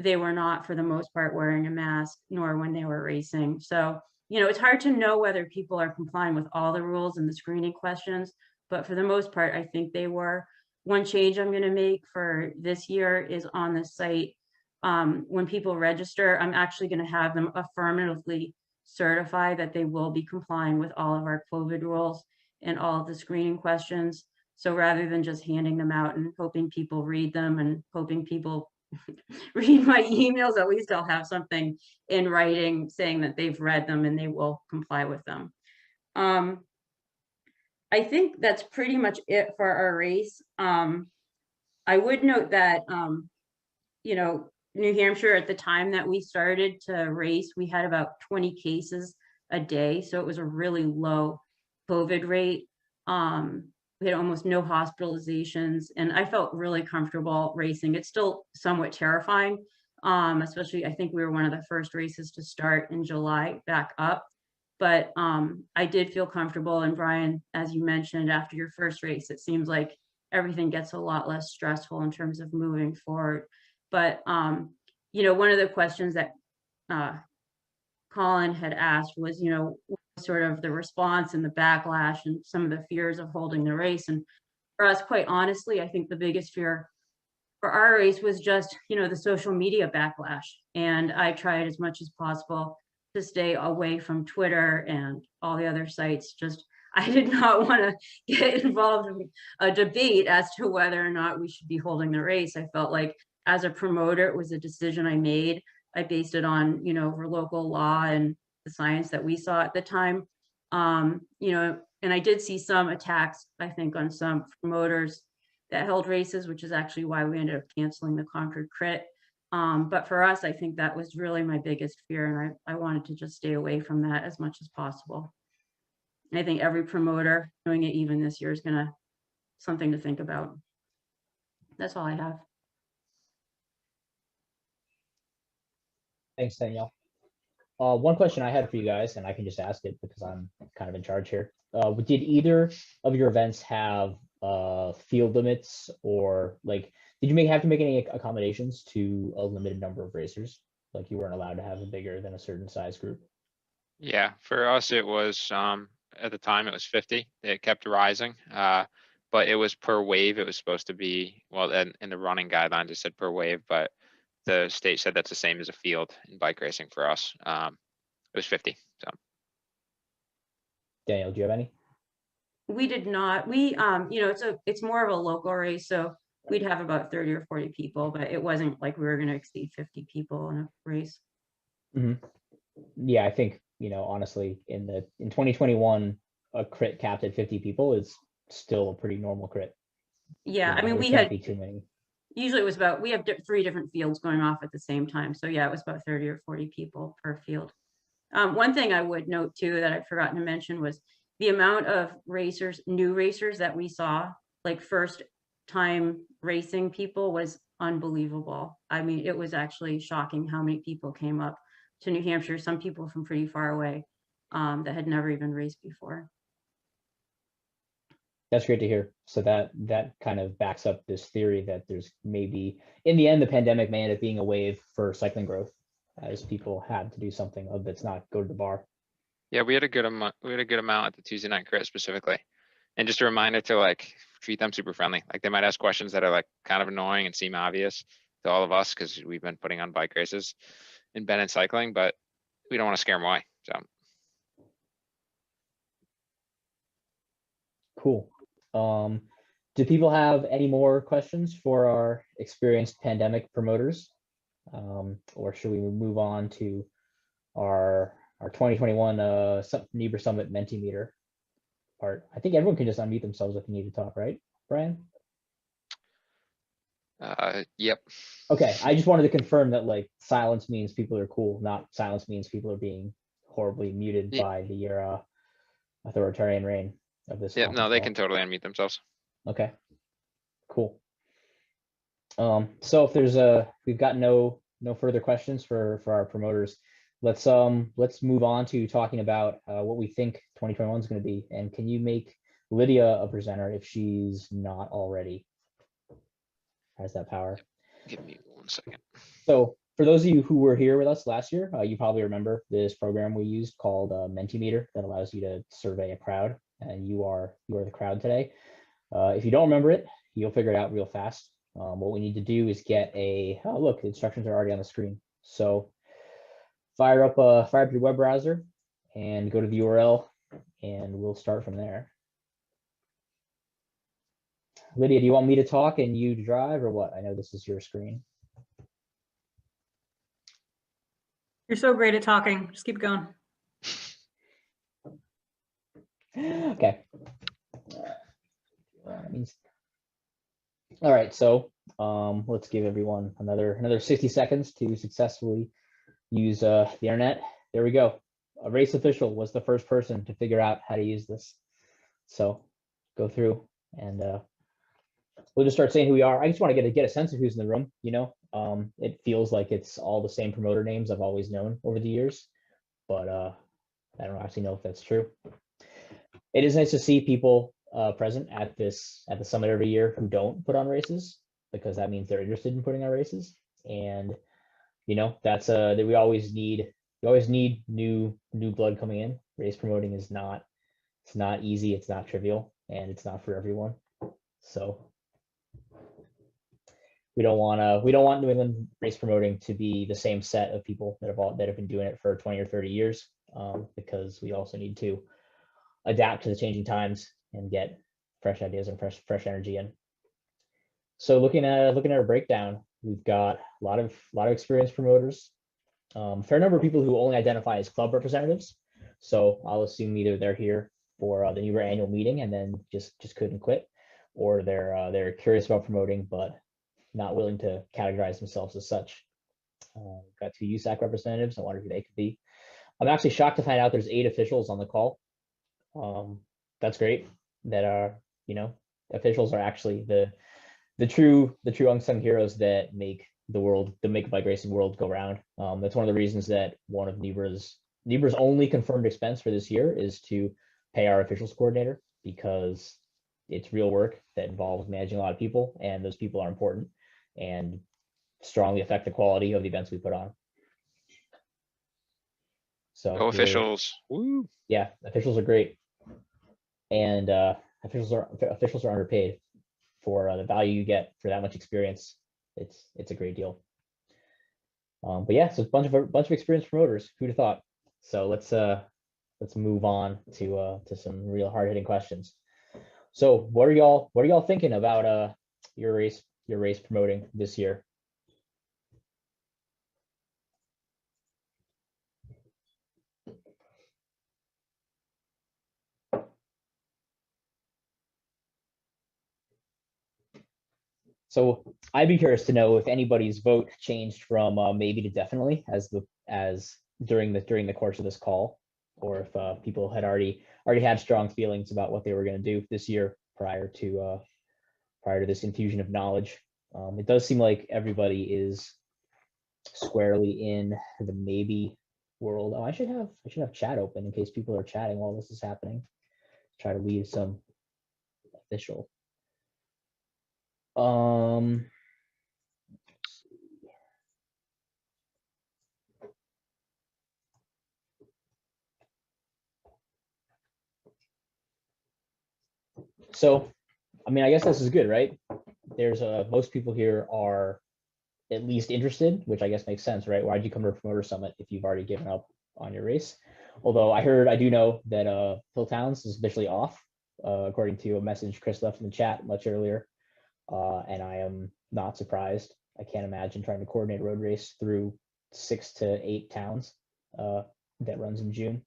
they were not, for the most part, wearing a mask, nor when they were racing. So, you know, it's hard to know whether people are complying with all the rules and the screening questions, but for the most part, I think they were. One change I'm going to make for this year is on the site. when people register, I'm actually going to have them affirmatively certify that they will be complying with all of our COVID rules and all of the screening questions. So rather than just handing them out and hoping people read them and hoping people read my emails, at least I'll have something in writing saying that they've read them and they will comply with them. I think that's pretty much it for our race. I would note that, you know, New Hampshire at the time that we started to race, we had about 20 cases a day. So it was a really low COVID rate. We had almost no hospitalizations, and I felt really comfortable racing. It's still somewhat terrifying, especially I think we were one of the first races to start in July back up. But I did feel comfortable. And Brian, as you mentioned, after your first race, it seems like everything gets a lot less stressful in terms of moving forward. But, you know, one of the questions that Colin had asked was, you know, sort of the response and the backlash and some of the fears of holding the race. And for us, quite honestly, I think the biggest fear for our race was just, you know, the social media backlash. And I tried as much as possible to stay away from Twitter and all the other sites. Just, I did not want to get involved in a debate as to whether or not we should be holding the race. I felt like as a promoter, it was a decision I made. I based it on, you know, local law and the science that we saw at the time. You know, and I did see some attacks, I think, on some promoters that held races, which is actually why we ended up canceling the Concord Crit. But for us, I think that was really my biggest fear, and I wanted to just stay away from that as much as possible. And I think every promoter doing it even this year is gonna something to think about. That's all I have. Thanks, Danielle. One question I had for you guys, and I can just ask it because I'm kind of in charge here. Did either of your events have field limits, or like, did you have to make any accommodations to a limited number of racers? Like you weren't allowed to have a bigger than a certain size group? Yeah, for us, it was, at the time it was 50. It kept rising. But it was per wave. It was supposed to be, well, in the running guidelines, it said per wave, but the state said that's the same as a field in bike racing for us. It was 50. So Daniel, do you have any? We did not. We, you know, it's more of a local race, so we'd have about 30 or 40 people, but it wasn't like we were going to exceed 50 people in a race. Mm-hmm. Yeah, I think, you know, honestly, in 2021, a crit capped at 50 people is still a pretty normal crit. Yeah, You I know, mean, there we can't had be too many. usually it was about, we have 3 different fields going off at the same time. So yeah, it was about 30 or 40 people per field. One thing I would note too that I'd forgotten to mention was the amount of racers, new racers that we saw, like first time racing people, was unbelievable. I mean, it was actually shocking how many people came up to New Hampshire, some people from pretty far away that had never even raced before. That's great to hear. So that kind of backs up this theory that there's maybe, in the end, the pandemic may end up being a wave for cycling growth, as people had to do something of that's not go to the bar. yeah, we had a good amount. We had a good amount at the Tuesday night crit specifically, and just a reminder to like treat them super friendly. Like they might ask questions that are like kind of annoying and seem obvious to all of us because we've been putting on bike races and been in cycling, but we don't want to scare them away. So Cool. Do people have any more questions for our experienced pandemic promoters? Or should we move on to our 2021 Nebra Summit Mentimeter part? I think everyone can just unmute themselves if you need to talk, right, Brian? yep. Okay, I just wanted to confirm that like silence means people are cool, not silence means people are being horribly muted by the authoritarian reign of this. Yep. No, they call. can totally unmute themselves. Okay, cool. So if there's we've got no further questions for our promoters, let's move on to talking about what we think 2021 is going to be. And can you make Lydia a presenter if she's not already? Has that power? Give me 1 second. So for those of you who were here with us last year, you probably remember this program we used called Mentimeter that allows you to survey a crowd, and you are the crowd today. If you don't remember it, you'll figure it out real fast. What we need to do is get oh look, the instructions are already on the screen. So fire up your web browser and go to the URL, and we'll start from there. Lydia, do you want me to talk and you to drive, or what? I know this is your screen. You're so great at talking. Just keep going. Okay. All right, so let's give everyone another 60 seconds to successfully use the internet. There we go. A race official was the first person to figure out how to use this. So go through and we'll just start saying who we are. I just want to get a sense of who's in the room. It feels like it's all the same promoter names I've always known over the years, but I don't actually know if that's true. It is nice to see people present at the summit every year who don't put on races, because that means they're interested in putting on races. And that's that we always need new blood coming in. Race promoting is not easy, it's not trivial, and it's not for everyone. So we don't want New England race promoting to be the same set of people that have been doing it for 20 or 30 years, because we also need to adapt to the changing times and get fresh ideas and fresh energy in. So looking at our breakdown, we've got a lot of experienced promoters, fair number of people who only identify as club representatives. So I'll assume either they're here for the Nebra annual meeting and then just couldn't quit, or they're curious about promoting but not willing to categorize themselves as such. Got 2 USAC representatives. I wonder who they could be. I'm actually shocked to find out there's 8 officials on the call. That's great. That are, officials are actually the true unsung heroes that make the bike racing world go round. That's one of the reasons that one of Nebra's only confirmed expense for this year is to pay our officials coordinator, because it's real work that involves managing a lot of people, and those people are important and strongly affect the quality of the events we put on. So Go officials. Woo. Yeah, officials are great, and officials are underpaid for the value you get for that much experience. It's a great deal. But yeah, so it's a bunch of experienced promoters. Who'd have thought? So let's move on to some real hard hitting questions. So what are y'all thinking about your race promoting this year? So I'd be curious to know if anybody's vote changed from maybe to definitely as during the course of this call, or if people had already had strong feelings about what they were going to do this year prior to this infusion of knowledge. It does seem like everybody is squarely in the maybe world. Oh, I should have chat open in case people are chatting while this is happening. Try to leave some official. So, I mean, I guess this is good, right? There's most people here are at least interested, which I guess makes sense, right? Why'd you come to a promoter summit if you've already given up on your race? Although I do know that Phil Towns is officially off, according to a message Chris left in the chat much earlier. And I am not surprised. I can't imagine trying to coordinate a road race through 6 to 8 towns that runs in June.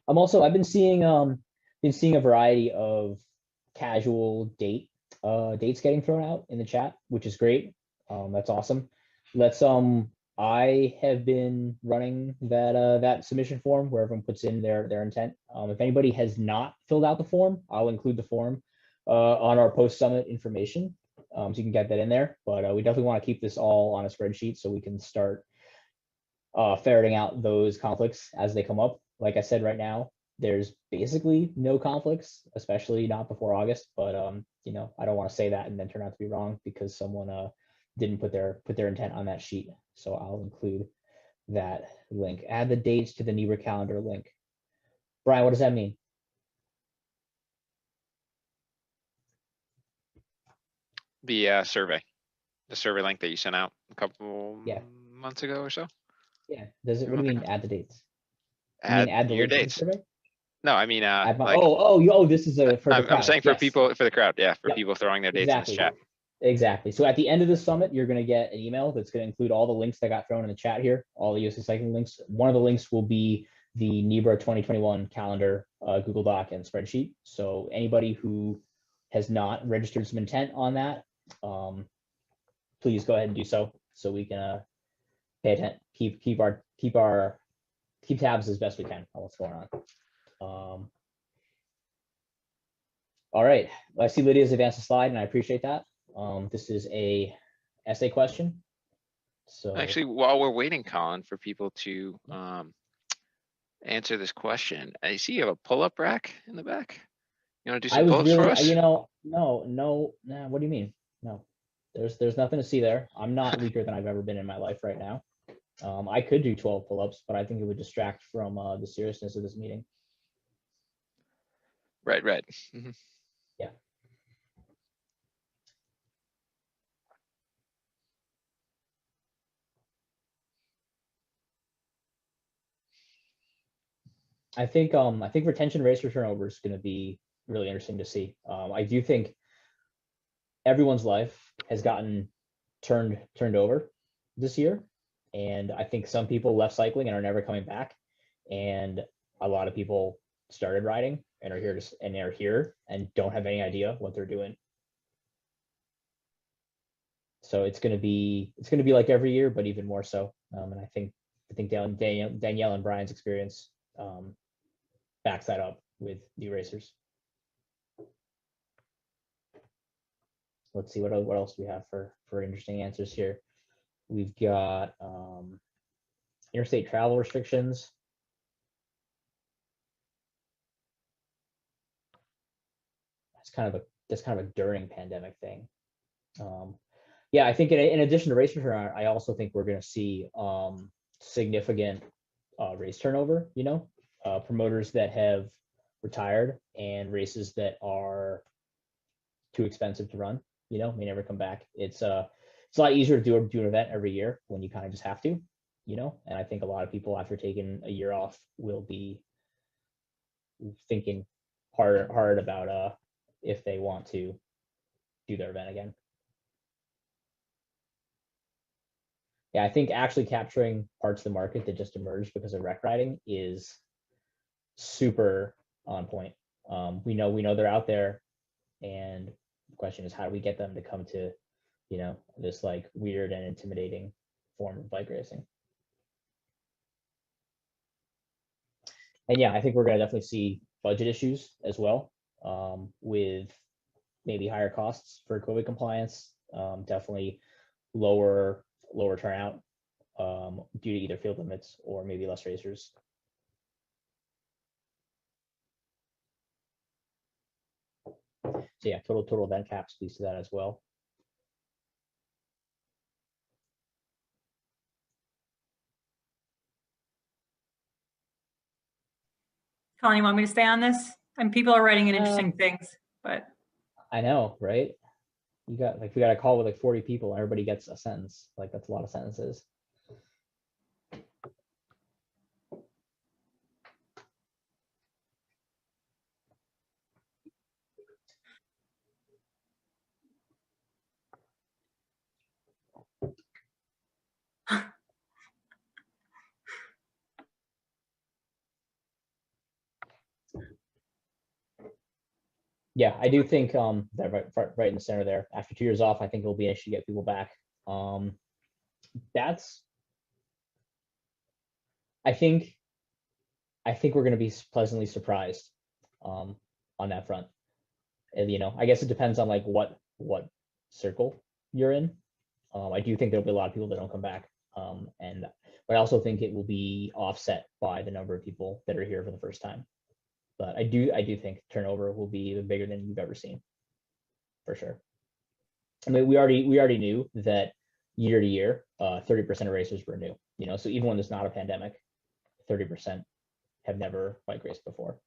I've been seeing a variety of casual dates getting thrown out in the chat, which is great. That's awesome. I have been running that submission form where everyone puts in their intent. If anybody has not filled out the form, I'll include the form on our post summit information, so you can get that in there. But we definitely want to keep this all on a spreadsheet so we can start ferreting out those conflicts as they come up. Like I said, right now there's basically no conflicts, especially not before August. But I don't want to say that and then turn out to be wrong because someone didn't put their intent on that sheet. So I'll include that link. Add the dates to the Nebra calendar link. Brian, what does that mean? the survey, the survey link that you sent out a couple Yeah. months ago or so. Yeah, does it, what do you mean add the dates? You mean add the your link to the dates. survey? No, I mean, Add my, like, this is a, for the I'm crowd. saying for Yes. people, for the crowd, yeah, for Yep. people throwing their dates in this Exactly. chat. Exactly. So at the end of the summit, you're going to get an email that's going to include all the links that got thrown in the chat here, all the USAC cycling links. One of the links will be the Nebra 2021 calendar, Google Doc and spreadsheet. So anybody who has not registered some intent on that, please go ahead and do so we can pay attention, keep tabs as best we can on what's going on. All right, I see Lydia's advanced a slide and I appreciate that. This is a essay question. So Actually, while we're waiting, Colin, for people to answer this question, I see you have a pull-up rack in the back. You want to do I some was pull-ups for really, us? no, what do you mean? No, there's nothing to see there. I'm not weaker than I've ever been in my life right now. I could do 12 pull-ups, but I think it would distract from the seriousness of this meeting. Right. Mhm. Yeah. I think retention rates for turnover is going to be really interesting to see. I do think everyone's life has gotten turned over this year, and I think some people left cycling and are never coming back, and a lot of people started riding and are here and don't have any idea what they're doing. So it's going to be like every year, but even more so. And I think Danielle and Brian's experience backs that up with new racers. Let's see what else do we have for interesting answers here. We've got interstate travel restrictions. That's kind of a during pandemic thing. Yeah, I think in addition to race return, I also think we're going to see significant race turnover. Promoters that have retired and races that are too expensive to run, may never come back. It's a lot easier to do an event every year when you kind of just have to, and I think a lot of people after taking a year off will be thinking hard about if they want to do their event again. Yeah, I think actually capturing parts of the market that just emerged because of rec riding is super on point. We know they're out there, and the question is, how do we get them to come to, this like weird and intimidating form of bike racing? And yeah, I think we're gonna definitely see budget issues as well, with maybe higher costs for COVID compliance, definitely lower turnout due to either field limits or maybe less racers. So yeah, total event cap speaks to that as well. Colin, you want me to stay on this? And people are writing in interesting things, but I know, right? We got a call with like 40 people, and everybody gets a sentence. Like, that's a lot of sentences. Yeah, I do think that right in the center there, after 2 years off, I think it'll be an issue to get people back. I think we're going to be pleasantly surprised on that front. And, I guess it depends on like what circle you're in. I do think there'll be a lot of people that don't come back, but I also think it will be offset by the number of people that are here for the first time. But I do think turnover will be even bigger than you've ever seen, for sure. I mean, we already knew that year to year, 30% of racers were new. So even when there's not a pandemic, 30% have never bike raced before.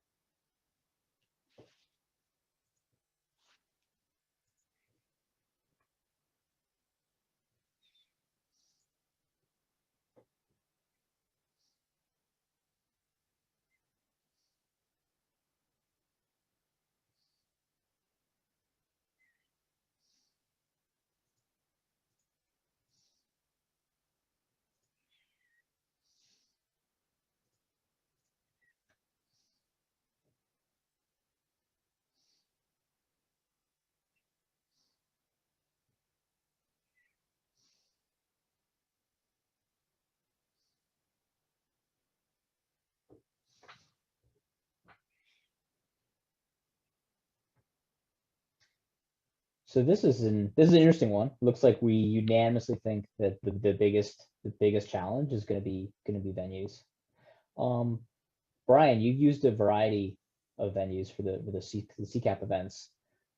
So this is an interesting one. Looks like we unanimously think that the biggest challenge is going to be venues. Brian, you've used a variety of venues for the CCAP events.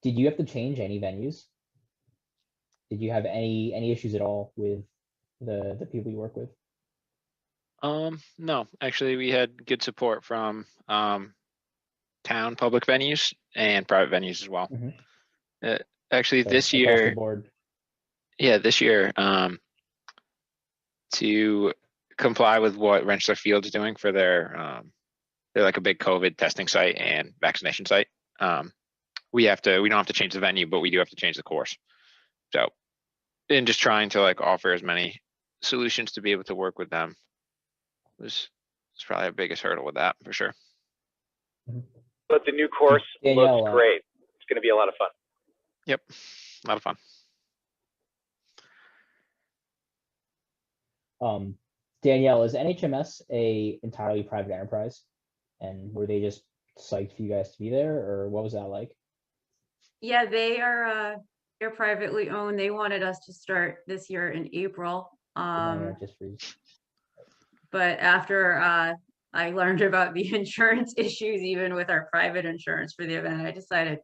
Did you have to change any venues? Did you have any issues at all with the people you work with? No, actually, we had good support from town public venues and private venues as well. Mhm. Actually, So this across the year, board. yeah, this year, to comply with what Rensselaer Field is doing for they're like a big COVID testing site and vaccination site. We don't have to change the venue, but we do have to change the course. So, and just trying to like offer as many solutions to be able to work with them was probably the biggest hurdle with that for sure. But the new course Danielle, looks great. It's going to be a lot of fun. Yep, a lot of fun. Danielle, is NHMS a entirely private enterprise? And were they just psyched for you guys to be there, or what was that like? Yeah, they're privately owned. They wanted us to start this year in April. Just freeze. But after I learned about the insurance issues, even with our private insurance for the event, I decided,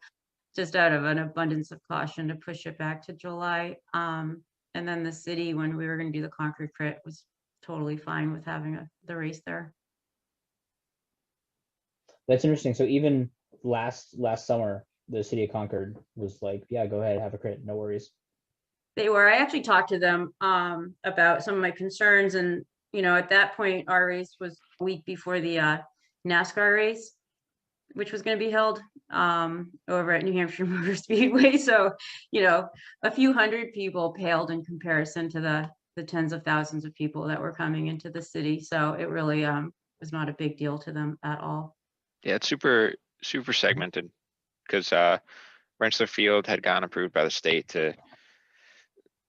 just out of an abundance of caution, to push it back to July. And then the city, when we were going to do the concrete crit, was totally fine with having the race there. That's interesting. So even last summer, the city of Concord was like, yeah, go ahead, have a crit, no worries. They were. I actually talked to them about some of my concerns, and at that point, our race was a week before the NASCAR race, which was going to be held over at New Hampshire Motor Speedway. So, a few hundred people paled in comparison to the tens of thousands of people that were coming into the city. So it really was not a big deal to them at all. Yeah, it's super segmented because Rensselaer Field had gotten approved by the state to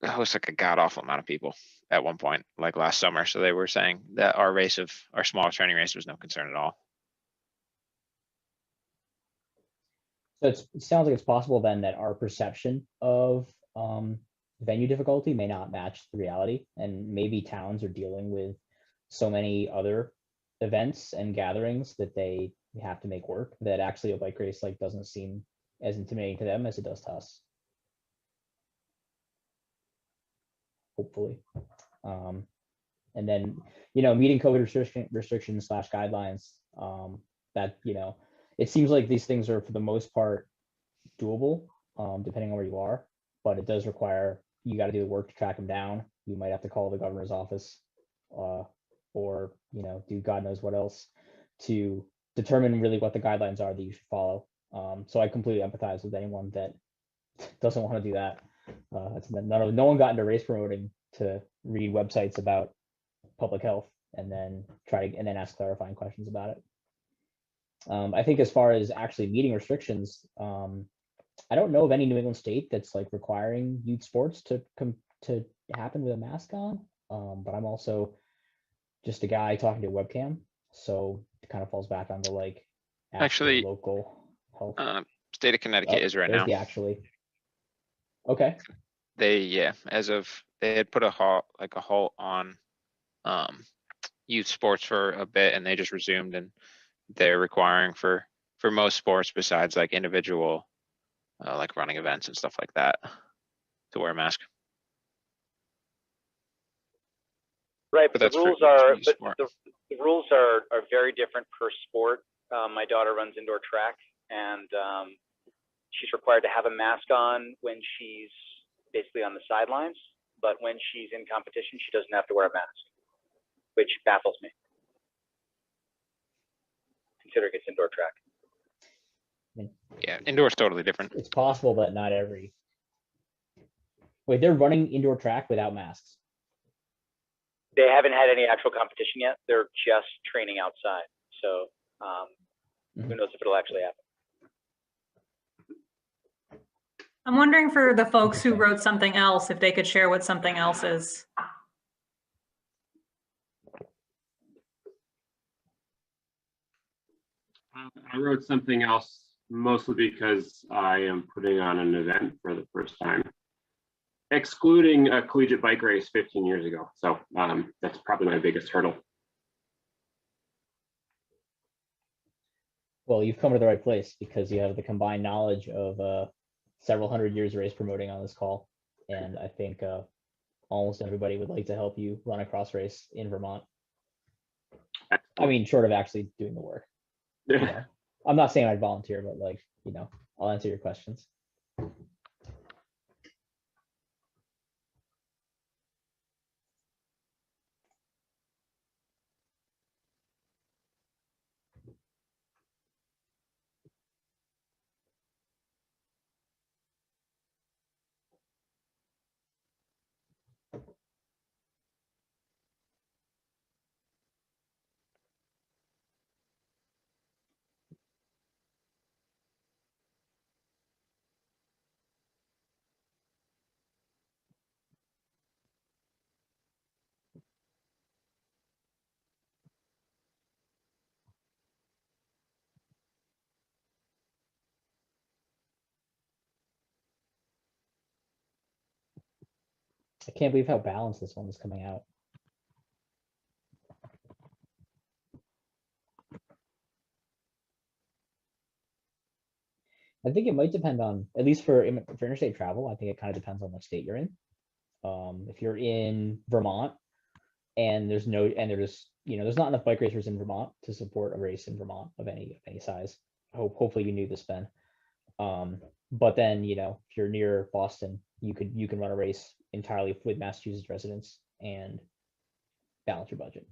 host like a god awful amount of people at one point, like last summer. So they were saying that our small training race was no concern at all. So it sounds like it's possible then that our perception of venue difficulty may not match the reality, and maybe towns are dealing with so many other events and gatherings that they have to make work that actually a bike race like doesn't seem as intimidating to them as it does to us. Hopefully. And then, meeting COVID restrictions / guidelines, that, it seems like these things are for the most part doable, depending on where you are, but it does require, you got to do the work to track them down. You might have to call the governor's office, or, do God knows what else to determine really what the guidelines are that you should follow. So I completely empathize with anyone that doesn't want to do that. No one got into race promoting to read websites about public health and then ask clarifying questions about it. I think as far as actually meeting restrictions, I don't know of any New England state that's like requiring youth sports to happen with a mask on. But I'm also just a guy talking to a webcam, so it kind of falls back on the like Actually, local health. State of Connecticut is right now. Okay. They had put a halt on youth sports for a bit, and they just resumed, and they're requiring for most sports besides like individual like running events and stuff like that to wear a mask. Right, but that's the rules are very different per sport. My daughter runs indoor track, and she's required to have a mask on when she's basically on the sidelines, but when she's in competition, she doesn't have to wear a mask, which baffles me, considering it's indoor track. Yeah, indoor is totally different. It's possible, but not every. Wait, they're running indoor track without masks? They haven't had any actual competition yet. They're just training outside. So who knows if it'll actually happen. I'm wondering for the folks who wrote something else, if they could share what something else is. I wrote something else mostly because I am putting on an event for the first time, excluding a collegiate bike race 15 years ago. So that's probably my biggest hurdle. Well, you've come to the right place because you have the combined knowledge of several hundred years of race promoting on this call. And I think almost everybody would like to help you run a cross race in Vermont. I mean, short of actually doing the work. You know? I'm not saying I'd volunteer, but like, you know, I'll answer your questions. I can't believe how balanced this one is coming out. I think it might depend on, at least for interstate travel, I think it kind of depends on what state you're in. If you're in Vermont and there's not enough bike racers in Vermont to support a race in Vermont of any size. Hopefully you knew this, Ben. But then, you know, if you're near Boston, you can run a race entirely with Massachusetts residents and balance your budget.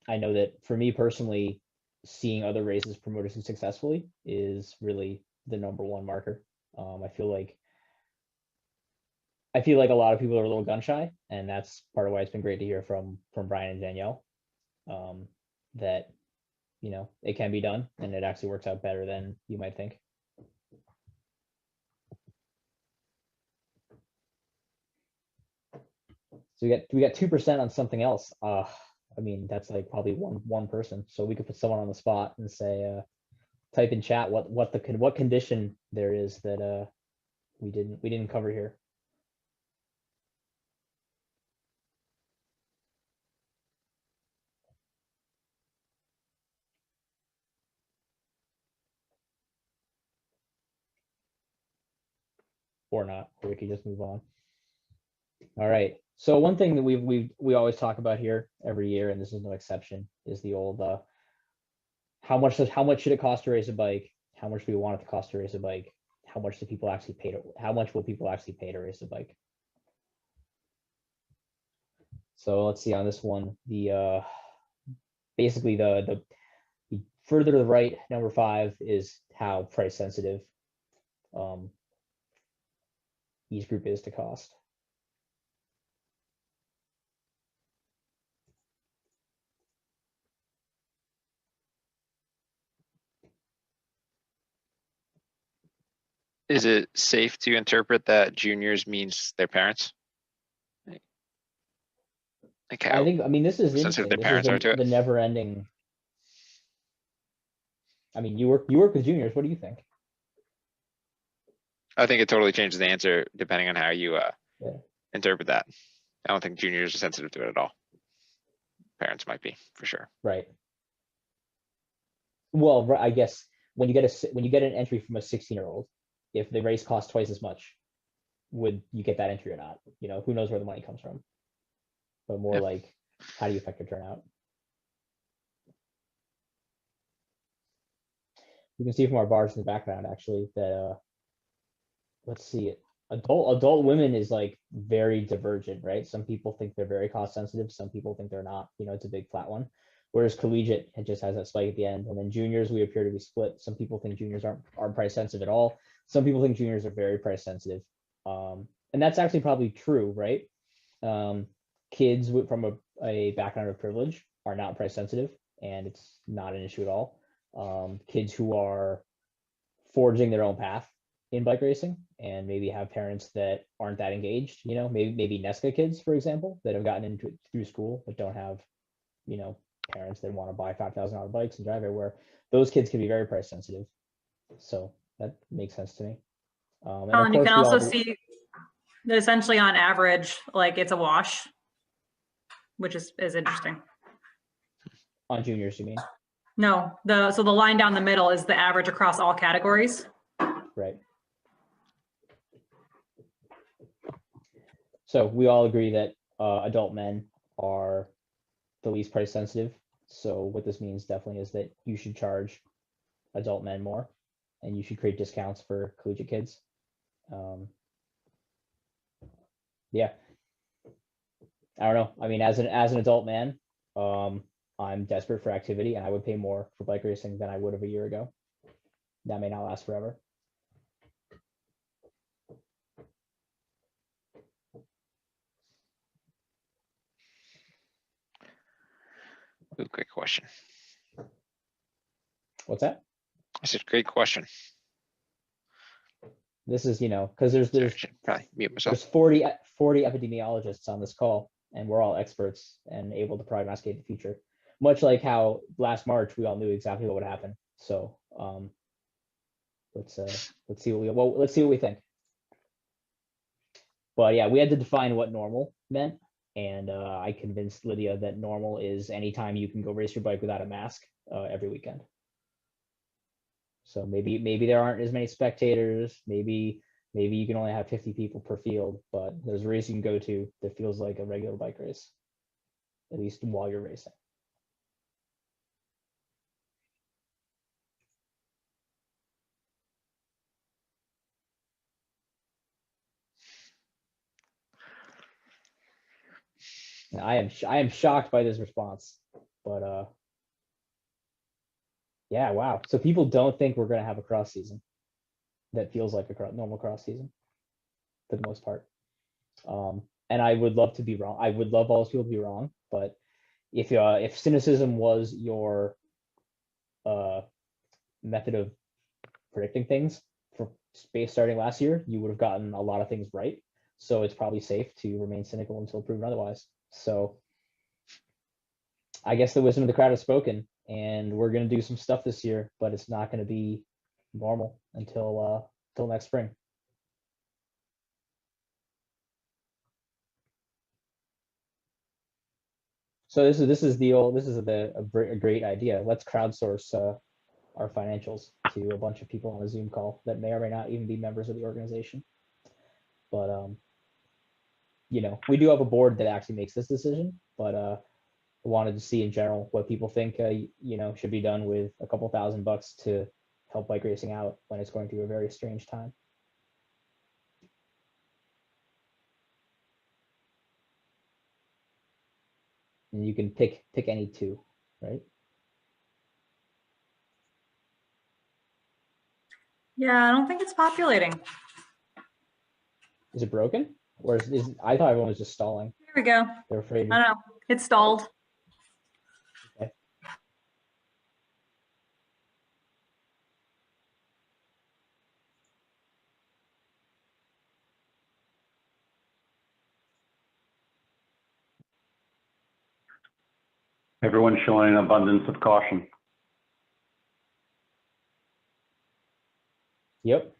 I know that for me personally, seeing other races promoted successfully is really the #1 marker. I feel like a lot of people are a little gun shy, and that's part of why it's been great to hear from Brian and Danielle, that, you know, it can be done and it actually works out better than you might think. So we got 2% on something else. I mean, that's like probably one person. So we could put someone on the spot and say, type in chat what condition there is that we didn't cover here. Or not, or we could just move on. All right. So one thing that we always talk about here every year, and this is no exception, is the old how much should it cost to race a bike? How much do we want it to cost to race a bike? How much will people actually pay to race a bike? So let's see on this one, the basically the further to the right, number 5 is how price sensitive each group is to cost. Is it safe to interpret that juniors means their parents? Like how I mean, this is sensitive interesting. their This parents is are to it? the never ending. I mean, you work with juniors. What do you think? I think it totally changes the answer depending on how you Yeah. interpret that. I don't think juniors are sensitive to it at all. Parents might be, for sure. Right. Well, I guess when you get an entry from a 16-year-old, if the race costs twice as much, would you get that entry or not? You know, who knows where the money comes from? But more like, how do you affect your turnout? You can see from our bars in the background actually that let's see it. Adult women is like very divergent, right? Some people think they're very cost sensitive, some people think they're not. You know, it's a big flat one. Whereas collegiate, it just has that spike at the end. And then juniors, we appear to be split. Some people think juniors aren't price sensitive at all. Some people think juniors are very price sensitive. And that's actually probably true, right? Kids from a background of privilege are not price sensitive, and it's not an issue at all. Kids who are forging their own path in bike racing and maybe have parents that aren't that engaged, you know, maybe Nesca kids, for example, that have gotten into it through school but don't have, you know, parents that want to buy $5,000 bikes and drive everywhere. Those kids can be very price sensitive. So that makes sense to me. And of Colin, you course, can we also all- see that essentially on average, like it's a wash, which is interesting. on juniors, you mean? No, so the line down the middle is the average across all categories. Right. So we all agree that adult men are the least price sensitive. So what this means definitely is that you should charge adult men more, and you should create discounts for collegiate kids. Yeah. I don't know. I mean, as an adult man, I'm desperate for activity, and I would pay more for bike racing than I would have a year ago. That may not last forever. Ooh, great question. What's that? I said, great question. This is, because there's Should probably mute myself. there's 40 epidemiologists on this call, and we're all experts and able to prognosticate the future. Much like how last March we all knew exactly what would happen. So let's see what we think. But yeah, we had to define what normal meant, and I convinced Lydia that normal is anytime you can go race your bike without a mask every weekend. So maybe there aren't as many spectators. Maybe you can only have 50 people per field, but there's a race you can go to that feels like a regular bike race, at least while you're racing. And I am shocked by this response, but yeah, wow. So people don't think we're gonna have a cross season that feels like a normal cross season for the most part. And I would love to be wrong. I would love all those people to be wrong, but if cynicism was your method of predicting things for space starting last year, you would have gotten a lot of things right. So it's probably safe to remain cynical until proven otherwise. So I guess the wisdom of the crowd has spoken, and we're going to do some stuff this year, but it's not going to be normal until next spring. So this is a great idea. Let's crowdsource our financials to a bunch of people on a Zoom call that may or may not even be members of the organization. But we do have a board that actually makes this decision, but wanted to see in general what people think should be done with a couple $1,000 to help bike racing out when it's going through a very strange time. And you can pick any two, right? Yeah, I don't think it's populating. Is it broken? Or is I thought everyone was just stalling. Here we go. They're afraid. I don't know. It's stalled. Okay. Everyone's showing an abundance of caution. Yep.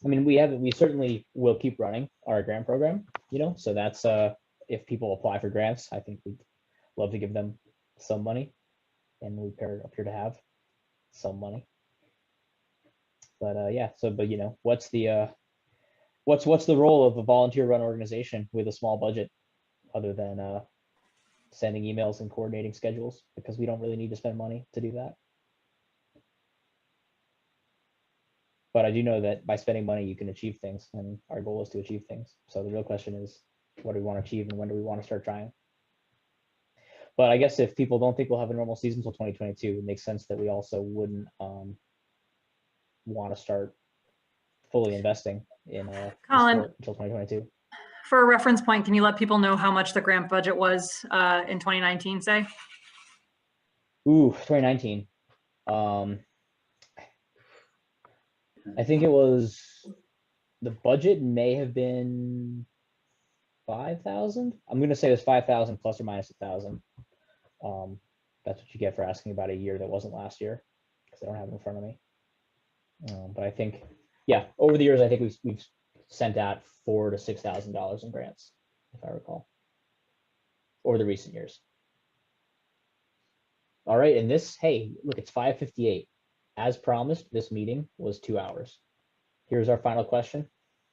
I mean, we certainly will keep running our grant program, so that's if people apply for grants, I think we'd love to give them some money, and we appear to have some money. But yeah, what's the role of a volunteer run organization with a small budget other than sending emails and coordinating schedules, because we don't really need to spend money to do that. But I do know that by spending money, you can achieve things, and our goal is to achieve things. So the real question is, what do we want to achieve, and when do we want to start trying? But I guess if people don't think we'll have a normal season until 2022, it makes sense that we also wouldn't want to start fully investing in Colin, until 2022. For a reference point, can you let people know how much the grant budget was in 2019, say? Ooh, 2019. I think it was, the budget may have been 5,000. I'm going to say it was 5,000 plus or minus 1,000. That's what you get for asking about a year that wasn't last year, because I don't have it in front of me. But I think, yeah, over the years, I think we've sent out $4,000 to $6,000 in grants, if I recall, over the recent years. All right, and this, hey, look, it's 5:58. As promised, this meeting was 2 hours. Here's our final question.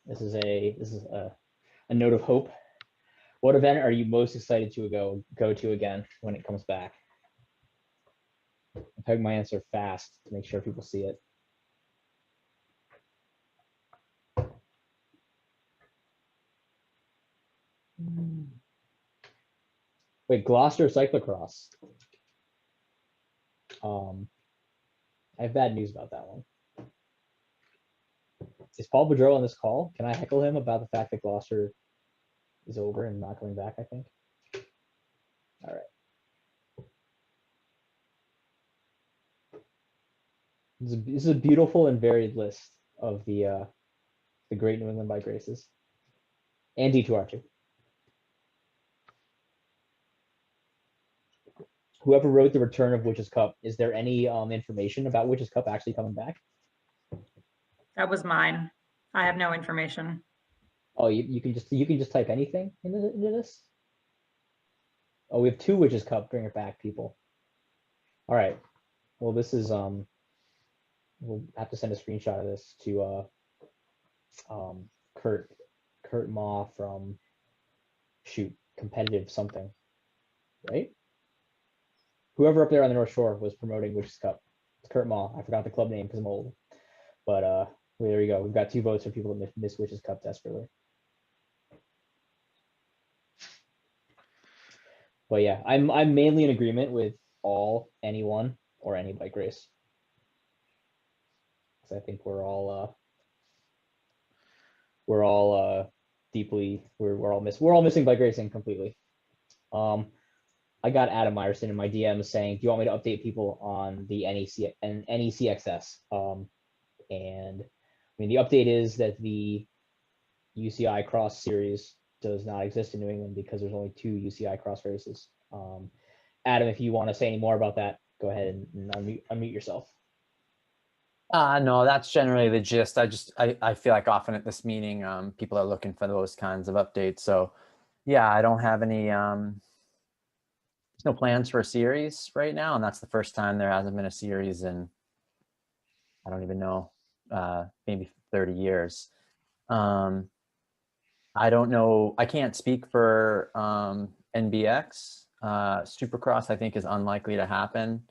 This is a note of hope. What event are you most excited to go to again when it comes back? I'm typing my answer fast to make sure people see it. Wait, Gloucester cyclocross. I have bad news about that one. Is Paul Boudreau on this call? Can I heckle him about the fact that Gloucester is over and not coming back, I think? All right. This is a beautiful and varied list of the great New England bike races. And D2R too. Whoever wrote the return of Witch's Cup, is there any information about Witch's Cup actually coming back? That was mine. I have no information. Oh, you can just type anything into this? Oh, we have 2 Witch's Cup. Bring it back, people. All right. Well, this is we'll have to send a screenshot of this to Kurt Ma from competitive something, right? Whoever up there on the North Shore was promoting Witch's Cup. It's Kurt Ma. I forgot the club name because I'm old. But well, there you go. We've got 2 votes for people that miss Witch's Cup desperately. But yeah, I'm mainly in agreement with anyone, or any bike race. Because I think we're all missing bike racing completely. I got Adam Myerson in my DM saying, do you want me to update people on the NECXS? And I mean, the update is that the UCI Cross Series does not exist in New England because there's only 2 UCI Cross races. Adam, if you want to say any more about that, go ahead and unmute yourself. No, that's generally the gist. I feel like often at this meeting, people are looking for those kinds of updates. So yeah, I don't have any, there's no plans for a series right now. And that's the first time there hasn't been a series in, I don't even know, maybe 30 years. I don't know. I can't speak for NBX. Supercross, I think, is unlikely to happen.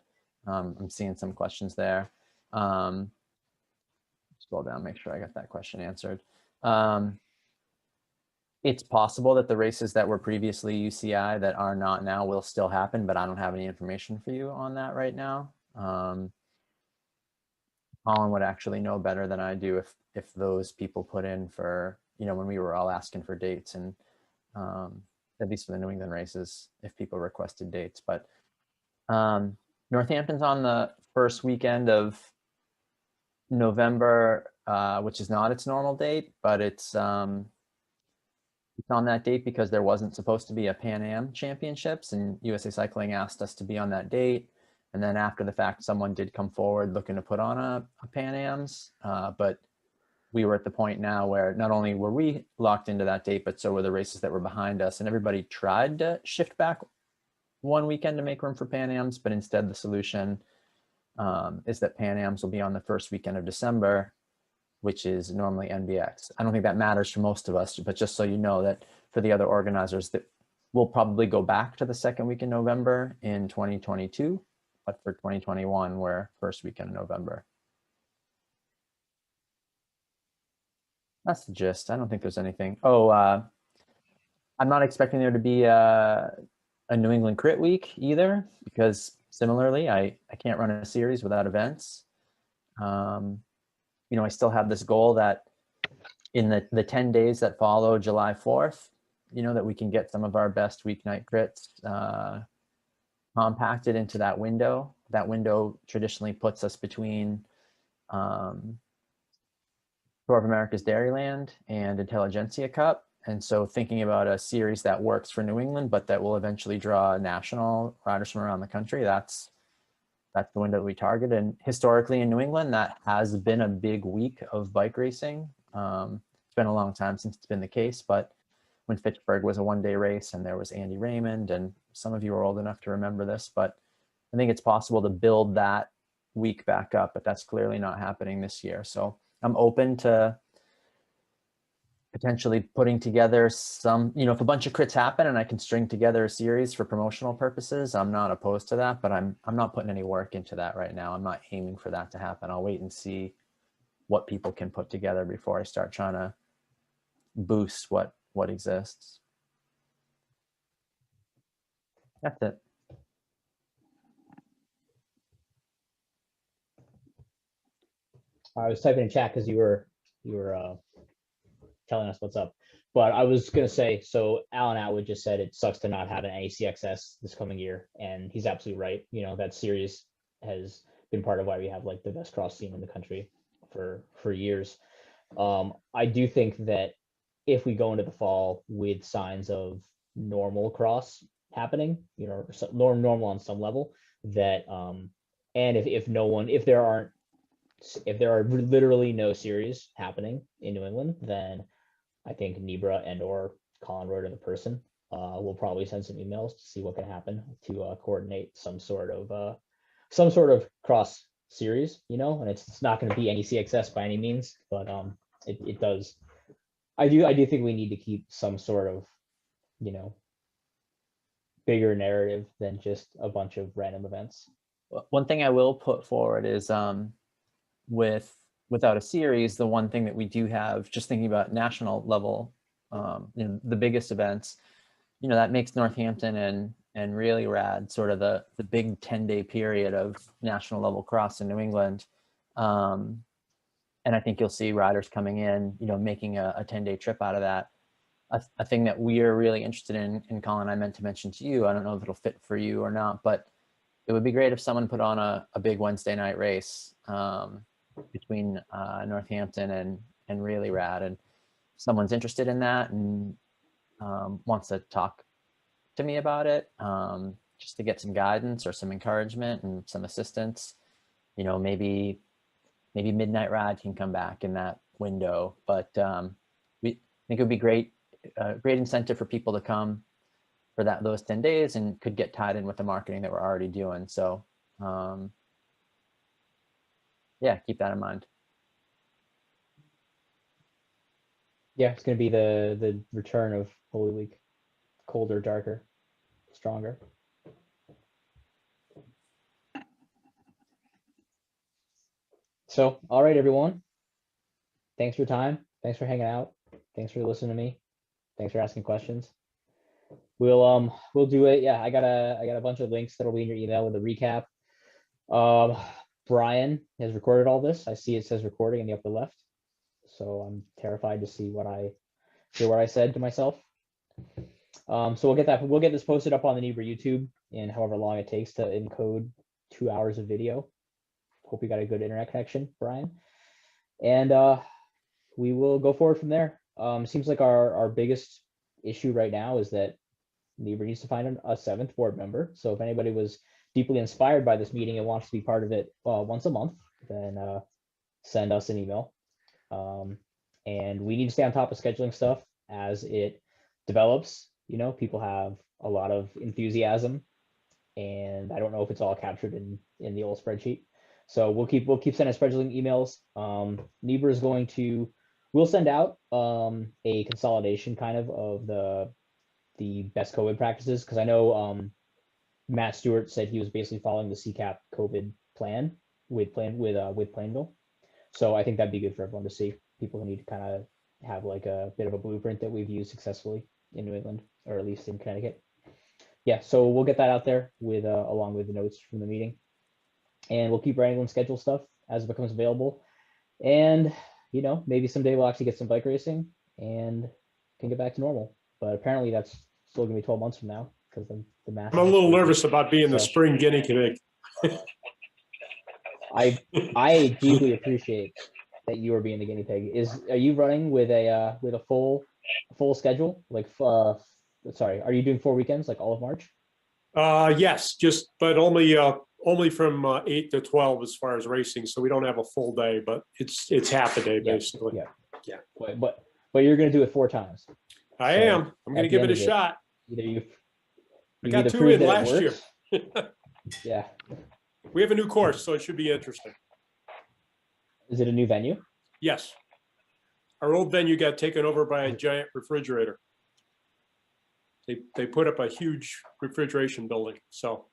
I'm seeing some questions there. Scroll down, make sure I got that question answered. It's possible that the races that were previously UCI that are not now will still happen, but I don't have any information for you on that right now. Colin would actually know better than I do if those people put in for, when we were all asking for dates, and at least for the New England races, if people requested dates. But Northampton's on the first weekend of November, which is not its normal date, but it's on that date because there wasn't supposed to be a Pan Am Championships, and USA Cycling asked us to be on that date. And then after the fact, someone did come forward looking to put on a Pan Am's, but we were at the point now where not only were we locked into that date, but so were the races that were behind us, and everybody tried to shift back one weekend to make room for Pan Am's, but instead the solution is that Pan Am's will be on the first weekend of December, which is normally NBX. I don't think that matters for most of us, but just so you know that for the other organizers, that we'll probably go back to the second week in November in 2022, but for 2021, we're first weekend in November. That's the gist. I don't think there's anything. Oh, I'm not expecting there to be a New England Crit Week either, because similarly, I can't run a series without events. I still have this goal that in the 10 days that follow July 4th, that we can get some of our best weeknight crits compacted into that window. That window traditionally puts us between Tour of America's Dairyland and Intelligentsia Cup. And so thinking about a series that works for New England, but that will eventually draw national riders from around the country, that's the window we target. And historically in New England, that has been a big week of bike racing. It's been a long time since it's been the case, but when Fitchburg was a one-day race and there was Andy Raymond, and some of you are old enough to remember this, but I think it's possible to build that week back up, but that's clearly not happening this year. So I'm open to potentially putting together some, if a bunch of crits happen and I can string together a series for promotional purposes, I'm not opposed to that, but I'm not putting any work into that right now. I'm not aiming for that to happen. I'll wait and see what people can put together before I start trying to boost what exists. That's it. I was typing in chat because you were telling us what's up. But I was gonna say, so Alan Atwood just said it sucks to not have an ACXS this coming year, and he's absolutely right. That series has been part of why we have like the best cross scene in the country for years. I do think that if we go into the fall with signs of normal cross happening, normal on some level, that and if there are literally no series happening in New England, then I think Nebra and or Colin Road in the person will probably send some emails to see what can happen to coordinate some sort of cross series, and it's not going to be any CXS by any means, but it does. I do think we need to keep some sort of bigger narrative than just a bunch of random events. One thing I will put forward is without a series, the one thing that we do have, just thinking about national level, the biggest events, that makes Northampton and really rad sort of the big 10-day period of national level cross in New England. And I think you'll see riders coming in, making a 10-day trip out of that. A thing that we are really interested in, Colin, I meant to mention to you, I don't know if it'll fit for you or not, but it would be great if someone put on a big Wednesday night race between Northampton and really rad, and someone's interested in that and wants to talk to me about it, just to get some guidance or some encouragement and some assistance. Maybe Midnight Ride can come back in that window, but we think it would be great incentive for people to come for those 10 days and could get tied in with the marketing that we're already doing. So yeah, keep that in mind. Yeah, it's going to be the return of Holy Week. Colder, darker, stronger. So, all right, everyone. Thanks for your time. Thanks for hanging out. Thanks for listening to me. Thanks for asking questions. We'll do it. Yeah, I got a bunch of links that'll be in your email with a recap. Brian has recorded all this. I see it says recording in the upper left. So I'm terrified to see hear what I said to myself. So we'll get this posted up on the Nebra YouTube in however long it takes to encode 2 hours of video. Hope you got a good internet connection, Brian. And we will go forward from there. Seems like our biggest issue right now is that Nebra needs to find a 7th board member. So if anybody was deeply inspired by this meeting and wants to be part of it once a month, then send us an email. And we need to stay on top of scheduling stuff as it develops. People have a lot of enthusiasm, and I don't know if it's all captured in the old spreadsheet. So we'll keep sending scheduling emails. Nebra is we'll send out a consolidation kind of the best COVID practices, because I know Matt Stewart said he was basically following the CCAP COVID plan with Plainville. So I think that'd be good for everyone to see. People who need to kind of have like a bit of a blueprint that we've used successfully in New England, or at least in Connecticut. Yeah, so we'll get that out there with along with the notes from the meeting, and we'll keep writing on schedule stuff as it becomes available. And maybe someday we'll actually get some bike racing and can get back to normal. But apparently that's still gonna be 12 months from now, because the math. I'm a little nervous about being the spring guinea pig. I deeply appreciate that you are being the guinea pig. Are you running with a full full schedule? Like, sorry, are you doing 4 weekends, like all of March? Yes, but only from 8 to 12 as far as racing. So we don't have a full day, but it's half a day Yeah, basically. yeah. But you're gonna do it 4 times. I So am. I'm going at to the give it end a of it, shot. Either I you got either 2 prove in that it last year. works. Yeah. We have a new course, so it should be interesting. Is it a new venue? Yes. Our old venue got taken over by a giant refrigerator. They put up a huge refrigeration building. So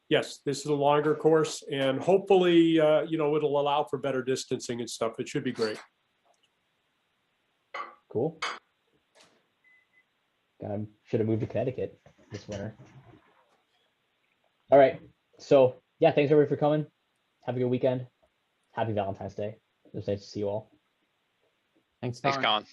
yes, this is a longer course and hopefully, it'll allow for better distancing and stuff. It should be great. Cool. Should have moved to Connecticut this winter. All right. So yeah, thanks everybody for coming. Have a good weekend. Happy Valentine's Day. It was nice to see you all. Thanks, Thanks, Colin. Colin.